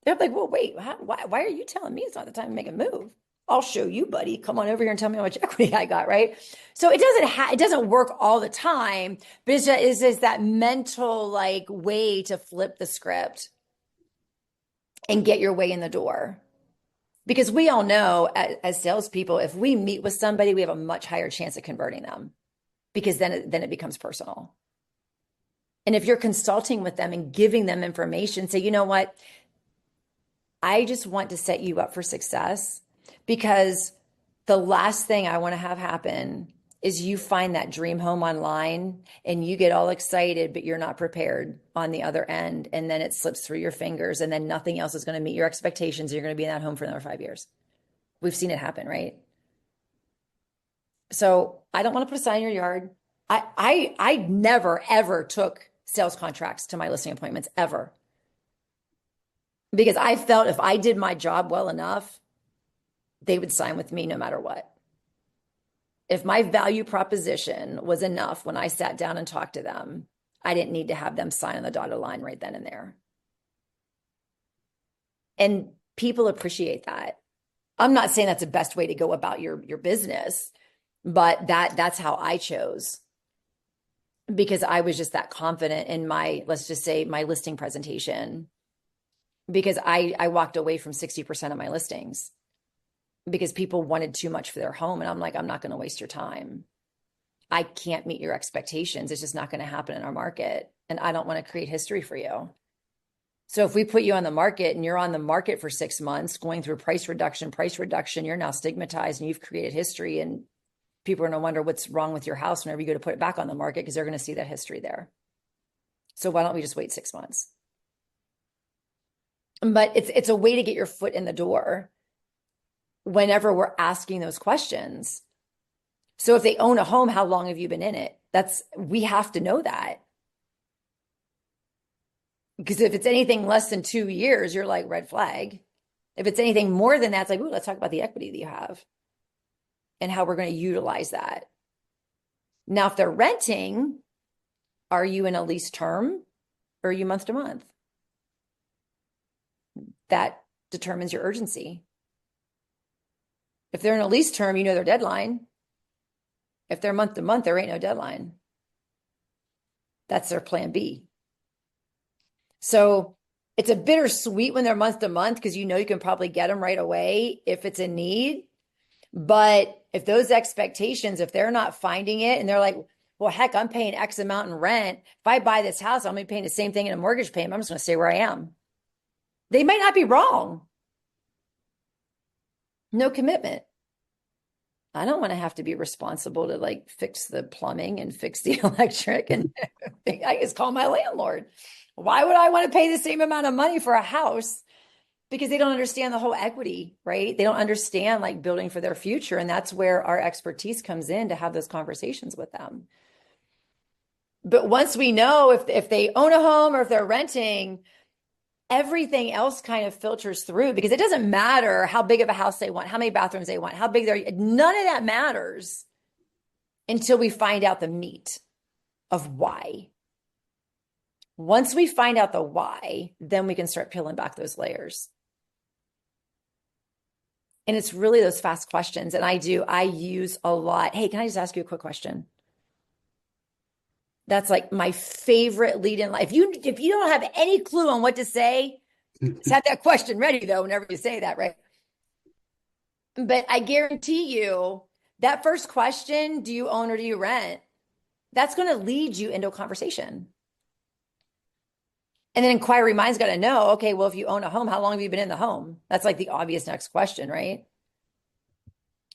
they're like, well, wait, why are you telling me it's not the time to make a move? I'll show you, buddy. Come on over here and tell me how much equity I got, right? So it doesn't work all the time, but it's just that mental like way to flip the script. and get your way in the door. Because we all know as salespeople, if we meet with somebody, we have a much higher chance of converting them, because then it becomes personal. And if you're consulting with them and giving them information, say, you know what, I just want to set you up for success, because the last thing I want to have happen is you find that dream home online and you get all excited, but you're not prepared on the other end. And then it slips through your fingers, and then nothing else is going to meet your expectations. You're going to be in that home for another 5 years. We've seen it happen, right? So I don't want to put a sign in your yard. I never, ever took sales contracts to my listing appointments, ever. Because I felt if I did my job well enough, they would sign with me no matter what. If my value proposition was enough when I sat down and talked to them, I didn't need to have them sign on the dotted line right then and there. And people appreciate that. I'm not saying that's the best way to go about your business, but that's how I chose, because I was just that confident in my, let's just say, my listing presentation, because I walked away from 60% of my listings because people wanted too much for their home. And I'm like, I'm not going to waste your time. I can't meet your expectations. It's just not going to happen in our market. And I don't want to create history for you. So if we put you on the market and you're on the market for 6 months, going through price reduction, you're now stigmatized and you've created history, and people are going to wonder what's wrong with your house whenever you go to put it back on the market, because they're going to see that history there. So why don't we just wait 6 months? But it's a way to get your foot in the door whenever we're asking those questions. So if they own a home, how long have you been in it? We have to know that. Because if it's anything less than 2 years, you're like, red flag. If it's anything more than that, it's like, ooh, let's talk about the equity that you have and how we're going to utilize that. Now, if they're renting, are you in a lease term or are you month to month? That determines your urgency. If they're in a lease term, you know their deadline. If they're month to month, there ain't no deadline. That's their plan B. So it's a bittersweet when they're month to month, because you know you can probably get them right away if it's a need. But if those expectations, if they're not finding it and they're like, well, heck, I'm paying X amount in rent. If I buy this house, I'm going to be paying the same thing in a mortgage payment. I'm just going to stay where I am. They might not be wrong. No commitment. I don't want to have to be responsible to like fix the plumbing and fix the electric, and I just call my landlord. Why would I want to pay the same amount of money for a house? Because they don't understand the whole equity, right? They don't understand like building for their future. And that's where our expertise comes in, to have those conversations with them. But once we know if they own a home or if they're renting, everything else kind of filters through, because it doesn't matter how big of a house they want, how many bathrooms they want, how big they're, none of that matters until we find out the meat of why. Once we find out the why, then we can start peeling back those layers. And it's really those fast questions. And I use a lot. Hey, can I just ask you a quick question? That's like my favorite lead in life. If you don't have any clue on what to say, just have that question ready though, whenever you say that, right? But I guarantee you that first question, do you own or do you rent? That's going to lead you into a conversation. And then inquiry mind's got to know, okay, well, if you own a home, how long have you been in the home? That's like the obvious next question, right?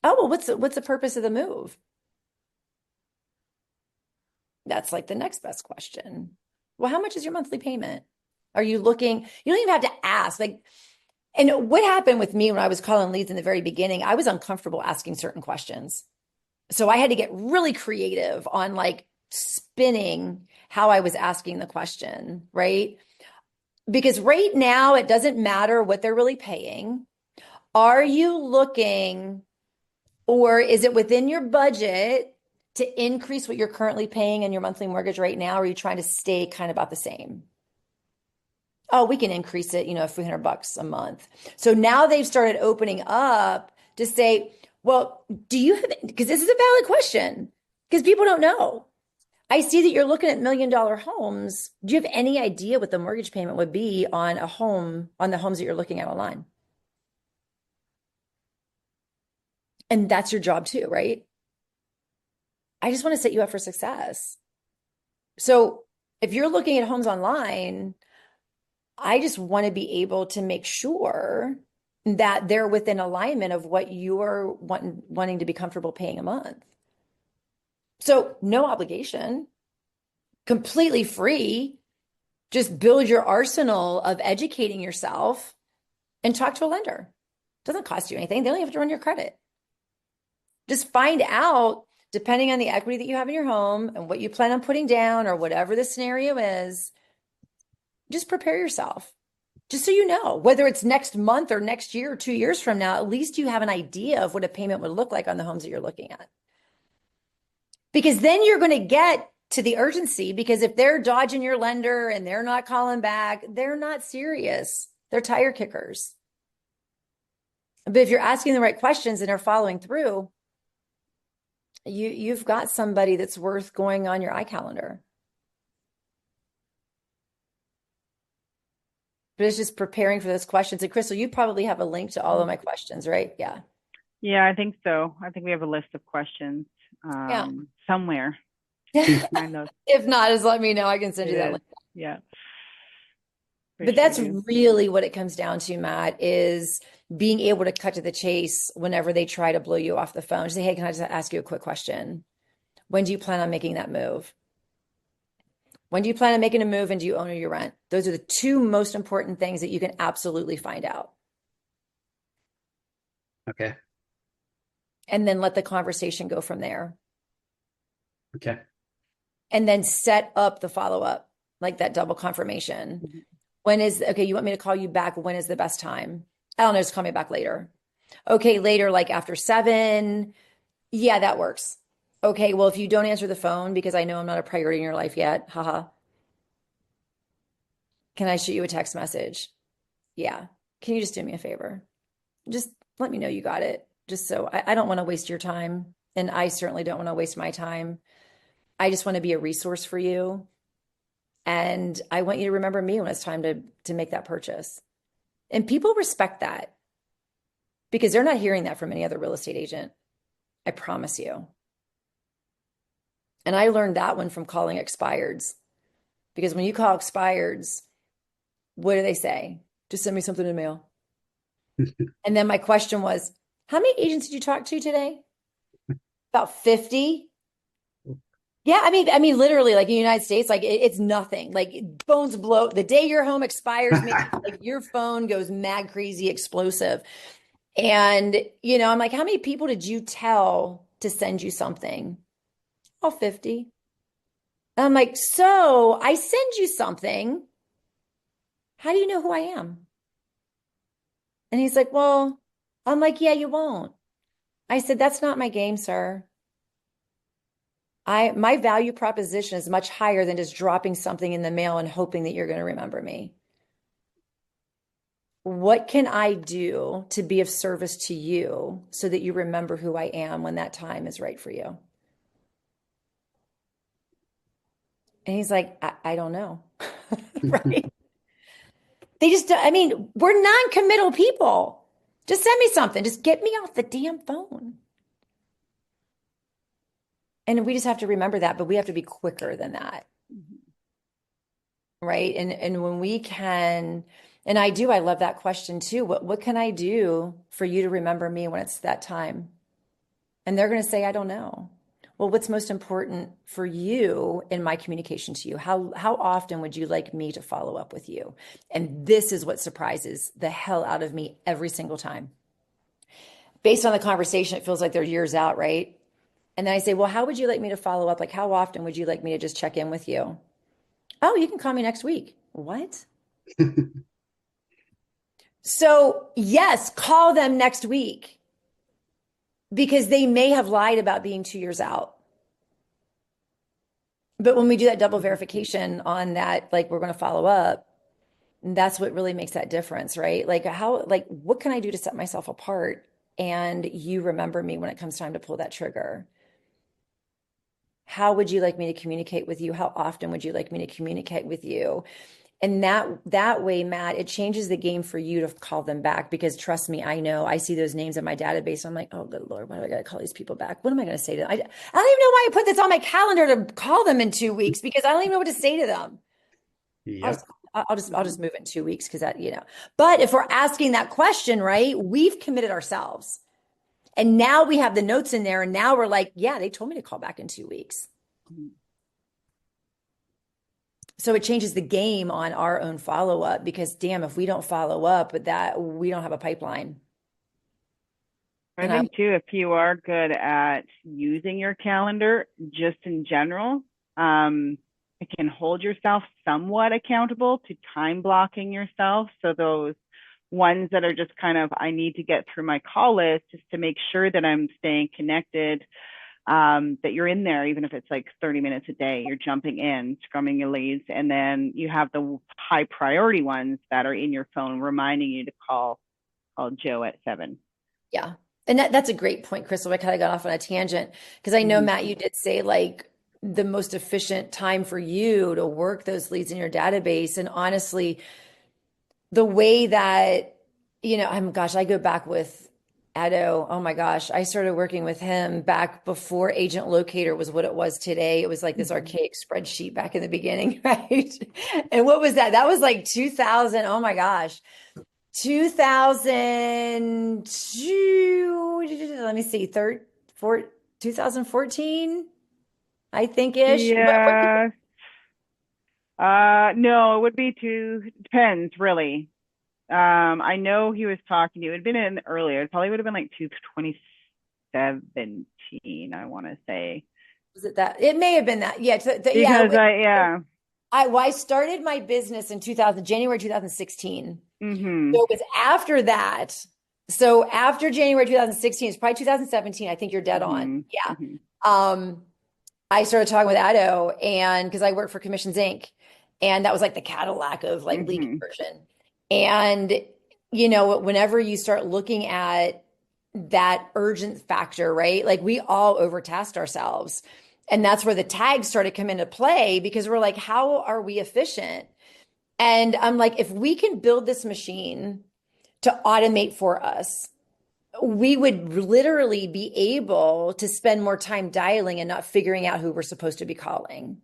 Oh, well, what's the purpose of the move? That's like the next best question. Well, how much is your monthly payment? Are you looking? You don't even have to ask. Like, and what happened with me when I was calling leads in the very beginning, I was uncomfortable asking certain questions. So I had to get really creative on like spinning how I was asking the question, right? Because right now, it doesn't matter what they're really paying. Are you looking, or is it within your budget to increase what you're currently paying in your monthly mortgage right now? Or are you trying to stay kind of about the same? Oh, we can increase it, $300 a month. So now they've started opening up to say, well, do you have, because this is a valid question, because people don't know. I see that you're looking at $1 million homes. Do you have any idea what the mortgage payment would be on a home, on the homes that you're looking at online? And that's your job too, right? I just want to set you up for success. So if you're looking at homes online, I just want to be able to make sure that they're within alignment of what you're wanting to be comfortable paying a month. So no obligation, completely free. Just build your arsenal of educating yourself and talk to a lender. It doesn't cost you anything. They only have to run your credit. Just find out, depending on the equity that you have in your home and what you plan on putting down or whatever the scenario is, just prepare yourself. Just so you know, whether it's next month or next year or 2 years from now, at least you have an idea of what a payment would look like on the homes that you're looking at. Because then you're going to get to the urgency, because if they're dodging your lender and they're not calling back, they're not serious. They're tire kickers. But if you're asking the right questions and are following through, you've got somebody that's worth going on your iCalendar. But it's just preparing for those questions. And Crystal, you probably have a link to all of my questions, right? Yeah. Yeah, I think so. I think we have a list of questions somewhere. If not, just let me know. I can send you that link. Yeah. But that's really what it comes down to, Matt, is being able to cut to the chase whenever they try to blow you off the phone. Just say, hey, can I just ask you a quick question? When do you plan on making that move? When do you plan on making a move, and do you own or you rent? Those are the two most important things that you can absolutely find out. Okay. And then let the conversation go from there. Okay. And then set up the follow-up, like that double confirmation. Mm-hmm. Okay, you want me to call you back? When is the best time? I don't know, just call me back later. Okay, later, like after 7. Yeah, that works. Okay, well, if you don't answer the phone because I know I'm not a priority in your life yet, haha, can I shoot you a text message? Yeah. Can you just do me a favor? Just let me know you got it. Just so I don't want to waste your time. And I certainly don't want to waste my time. I just want to be a resource for you. And I want you to remember me when it's time to make that purchase. And people respect that because they're not hearing that from any other real estate agent. I promise you. And I learned that one from calling expireds, because when you call expireds, what do they say? Just send me something in the mail. And then my question was, how many agents did you talk to today? About 50. Yeah, I mean, literally, like in the United States, like it's nothing. Like phones blow the day your home expires. Maybe, like your phone goes mad, crazy, explosive. And I'm like, how many people did you tell to send you something? Oh, 50. And I'm like, so I send you something. How do you know who I am? And he's like, well, I'm like, yeah, you won't. I said, that's not my game, sir. My value proposition is much higher than just dropping something in the mail and hoping that you're going to remember me. What can I do to be of service to you so that you remember who I am when that time is right for you? And he's like, I don't know. Right? We're non-committal people. Just send me something. Just get me off the damn phone. And we just have to remember that, but we have to be quicker than that. Right? And when we can, and I love that question too. What can I do for you to remember me when it's that time? And they're going to say, I don't know. Well, what's most important for you in my communication to you? How often would you like me to follow up with you? And this is what surprises the hell out of me every single time. Based on the conversation, it feels like they're years out, right? And then I say, well, how would you like me to follow up? Like, how often would you like me to just check in with you? Oh, you can call me next week. What? So yes, call them next week, because they may have lied about being 2 years out. But when we do that double verification on that, like we're going to follow up, that's what really makes that difference, right? Like what can I do to set myself apart and you remember me when it comes time to pull that trigger? How would you like me to communicate with you? How often would you like me to communicate with you? And that way, Matt, it changes the game for you to call them back, because trust me, I know I see those names in my database. I'm like, oh, good Lord, why do I got to call these people back? What am I going to say to them? I don't even know why I put this on my calendar to call them in 2 weeks, because I don't even know what to say to them. Yep. I'll just move it in 2 weeks, because that, but if we're asking that question, right, we've committed ourselves. And now we have the notes in there. And now we're like, yeah, they told me to call back in 2 weeks. So it changes the game on our own follow-up, because damn, if we don't follow up with that, we don't have a pipeline. I think too, if you are good at using your calendar just in general, it can hold yourself somewhat accountable to time blocking yourself. So those ones that are just kind of, I need to get through my call list just to make sure that I'm staying connected, that you're in there, even if it's like 30 minutes a day, you're jumping in, scrumming your leads. And then you have the high priority ones that are in your phone, reminding you to call Joe at 7. Yeah. And that's a great point, Crystal. I kind of got off on a tangent, because I know, Matt, you did say like the most efficient time for you to work those leads in your database. And honestly, the way that, gosh, I go back with Addo. Oh my gosh, I started working with him back before AgentLocator was what it was today. It was like this archaic spreadsheet back in the beginning, right? And what was that? That was like 2000. Oh my gosh. 2002, let me see, 2014, I think ish. Yeah. No, it would be depends really. I know he was talking to you. It had been in earlier. It probably would have been like 2017, I want to say. Was it that? It may have been that. Yeah. Because I started my business in January 2016. Mm-hmm. So it was after that. So after January 2016, it's probably 2017. I think you're dead on. Yeah. Mm-hmm. I started talking with Addo, and because I work for Commissions Inc. And that was like the Cadillac of like lead conversion. And, whenever you start looking at that urgent factor, right? Like we all overtasked ourselves. And that's where the tags started to come into play, because we're like, how are we efficient? And I'm like, if we can build this machine to automate for us, we would literally be able to spend more time dialing and not figuring out who we're supposed to be calling.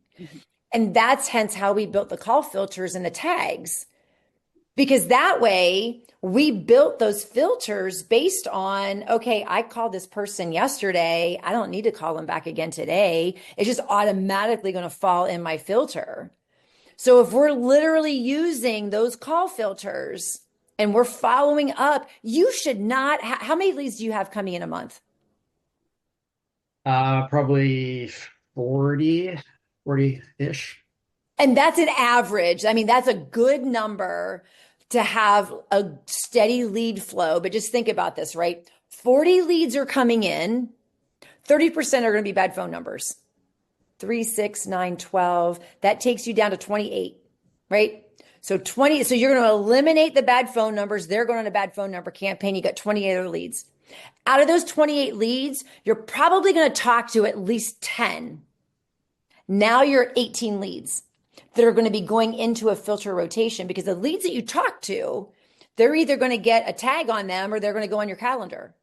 And that's hence how we built the call filters and the tags, because that way we built those filters based on, okay, I called this person yesterday. I don't need to call them back again today. It's just automatically going to fall in my filter. So if we're literally using those call filters and we're following up, you should not. How many leads do you have coming in a month? Probably 40-ish. And that's an average. I mean, that's a good number to have a steady lead flow. But just think about this, right? 40 leads are coming in, 30% are going to be bad phone numbers. 3, 6, 9, 12. That takes you down to 28, right? So you're going to eliminate the bad phone numbers. They're going on a bad phone number campaign. You got 28 other leads. Out of those 28 leads, you're probably going to talk to at least 10. Now you're at 18 leads that are going to be going into a filter rotation, because the leads that you talk to, they're either going to get a tag on them or they're going to go on your calendar,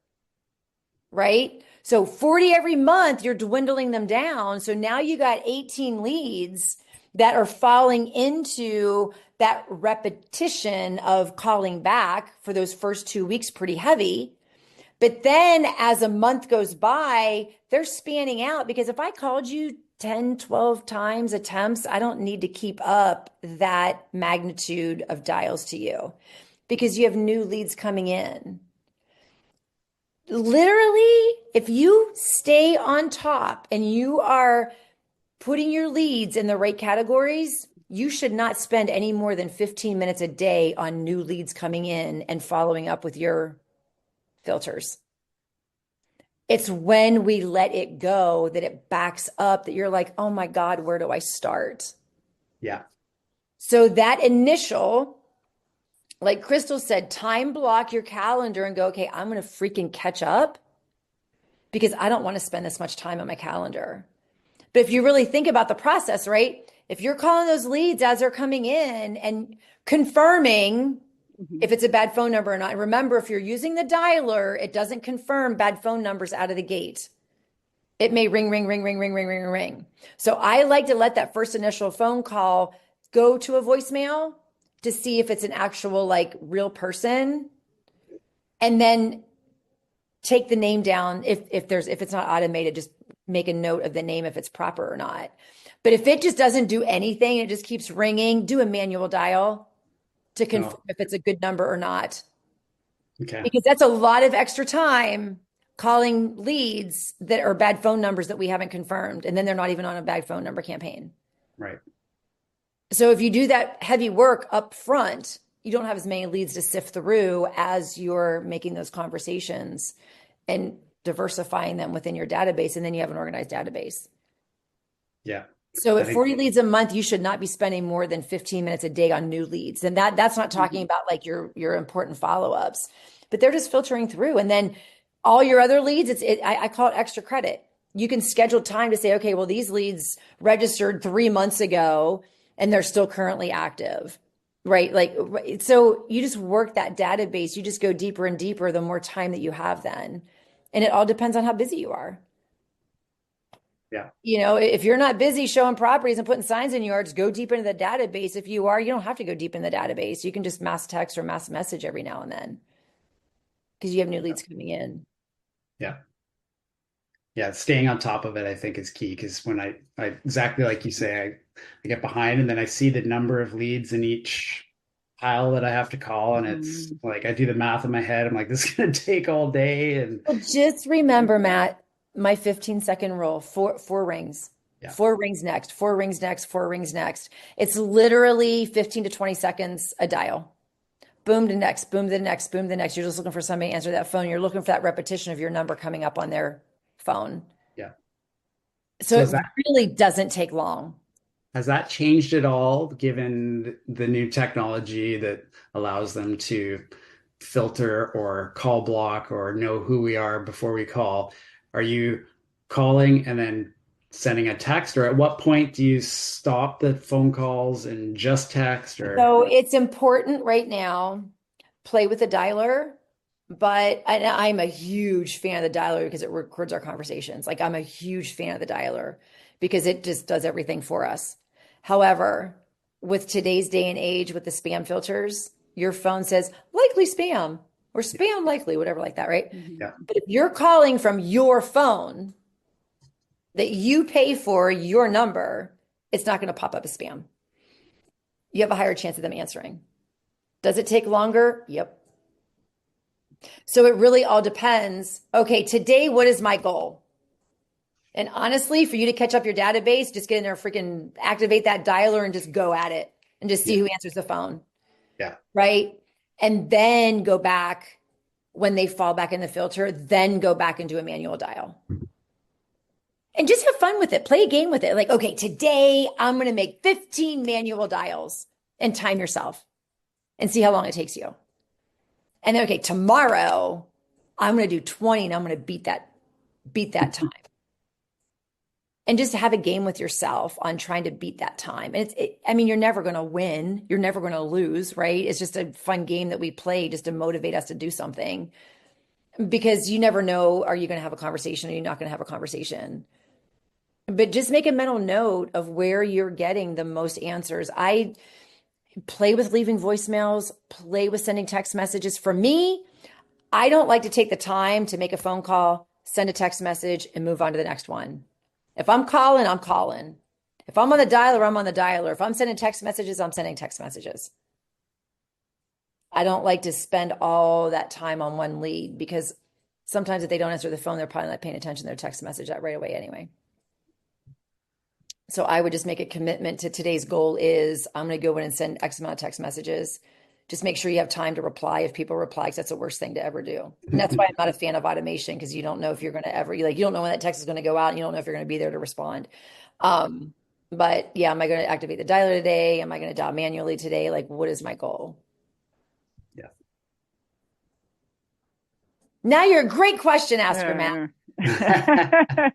right? So 40 every month, you're dwindling them down. So now you got 18 leads that are falling into that repetition of calling back for those first 2 weeks, pretty heavy. But then as a month goes by, they're spanning out, because if I called you 10, 12 times attempts, I don't need to keep up that magnitude of dials to you, because you have new leads coming in. Literally, if you stay on top and you are putting your leads in the right categories, you should not spend any more than 15 minutes a day on new leads coming in and following up with your filters. It's when we let it go that it backs up, that you're like, oh my God, where do I start? Yeah. So that initial, like Crystal said, time block your calendar and go, okay, I'm going to freaking catch up, because I don't want to spend this much time on my calendar. But if you really think about the process, right? If you're calling those leads as they're coming in and confirming if it's a bad phone number or not. And remember, if you're using the dialer, it doesn't confirm bad phone numbers out of the gate. It may ring, ring, ring, ring, ring, ring, ring, ring. So I like to let that first initial phone call go to a voicemail to see if it's an actual like real person, and then take the name down. If it's not automated, just make a note of the name if it's proper or not. But if it just doesn't do anything, it just keeps ringing, do a manual dial to confirm if it's a good number or not. Okay. Because that's a lot of extra time calling leads that are bad phone numbers that we haven't confirmed. And then they're not even on a bad phone number campaign. Right. So if you do that heavy work up front, you don't have as many leads to sift through as you're making those conversations and diversifying them within your database. And then you have an organized database. Yeah. So at 40 leads a month, you should not be spending more than 15 minutes a day on new leads. And that's not talking about like your important follow-ups, but they're just filtering through. And then all your other leads, I call it extra credit. You can schedule time to say, okay, well, these leads registered 3 months ago and they're still currently active, right? Like, so you just work that database. You just go deeper and deeper the more time that you have then. And it all depends on how busy you are. Yeah. You know, if you're not busy showing properties and putting signs in yards, go deep into the database. If you are, you don't have to go deep in the database. You can just mass text or mass message every now and then because you have new leads coming in. Yeah. Yeah. Staying on top of it, I think, is key, because when I exactly like you say, I get behind and then I see the number of leads in each pile that I have to call. And it's like, I do the math in my head. I'm like, this is going to take all day. And well, just remember, Matt, my 15-second rule, four rings. Yeah. 4 rings next, 4 rings next, 4 rings next. It's literally 15 to 20 seconds a dial. Boom to next, boom to the next, boom to the next. You're just looking for somebody to answer that phone. You're looking for that repetition of your number coming up on their phone. Yeah. So it really doesn't take long. Has that changed at all, given the new technology that allows them to filter or call block or know who we are before we call? Are you calling and then sending a text, or at what point do you stop the phone calls and just text? Or so it's important right now, play with the dialer, but I'm a huge fan of the dialer because it records our conversations. Like, I'm a huge fan of the dialer because it just does everything for us. However, with today's day and age, with the spam filters, your phone says likely spam or spam likely, whatever like that, right? Yeah. But if you're calling from your phone that you pay for, your number, it's not going to pop up as spam. You have a higher chance of them answering. Does it take longer? Yep. So it really all depends. Okay, today, what is my goal? And honestly, for you to catch up your database, just get in there, freaking activate that dialer and just go at it and just see who answers the phone. Yeah. Right. And then go back when they fall back in the filter, then go back and do a manual dial. And just have fun with it. Play a game with it. Like, okay, today I'm going to make 15 manual dials and time yourself and see how long it takes you. And then, okay, tomorrow I'm going to do 20 and I'm going to beat that time. And just have a game with yourself on trying to beat that time. And I mean, you're never going to win. You're never going to lose, right? It's just a fun game that we play just to motivate us to do something, because you never know, are you going to have a conversation? Or are you not going to have a conversation? But just make a mental note of where you're getting the most answers. I play with leaving voicemails, play with sending text messages. For me, I don't like to take the time to make a phone call, send a text message, and move on to the next one. If I'm calling, I'm calling. If I'm on the dialer, I'm on the dialer. If I'm sending text messages, I'm sending text messages. I don't like to spend all that time on one lead, because sometimes if they don't answer the phone, they're probably not paying attention to their text message that right away anyway. So I would just make a commitment to today's goal is I'm going to go in and send X amount of text messages. Just make sure you have time to reply if people reply, because that's the worst thing to ever do. And that's why I'm not a fan of automation, because you don't know if you're going to ever, you don't know when that text is going to go out, and you don't know if you're going to be there to respond. But yeah, am I going to activate the dialer today? Am I going to dial manually today? Like, what is my goal? Yeah. Now you're a great question asker, Matt.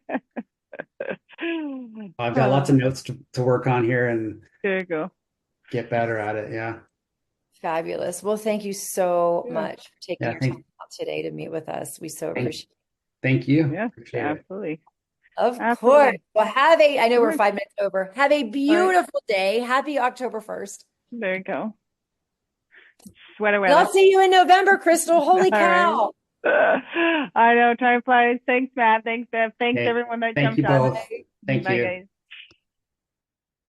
I've got lots of notes to work on here and There you go. get better at it. Yeah. Fabulous. Well, thank you so Yeah. much for taking Yeah. your time out today to meet with us. We so appreciate it. Thank you. Yeah, Appreciate it. absolutely. Of Absolutely. course. Well, I know we're Sure. 5 minutes over. Have a All right. beautiful day. Happy October 1st. There you go. Sweater And weather. I'll see you in November, Crystal. Holy All right. cow. I know, time flies. Thanks, Matt. Thanks, Bev. Thanks, Hey, everyone that thank jumped you on. both. Thank Bye, you. guys.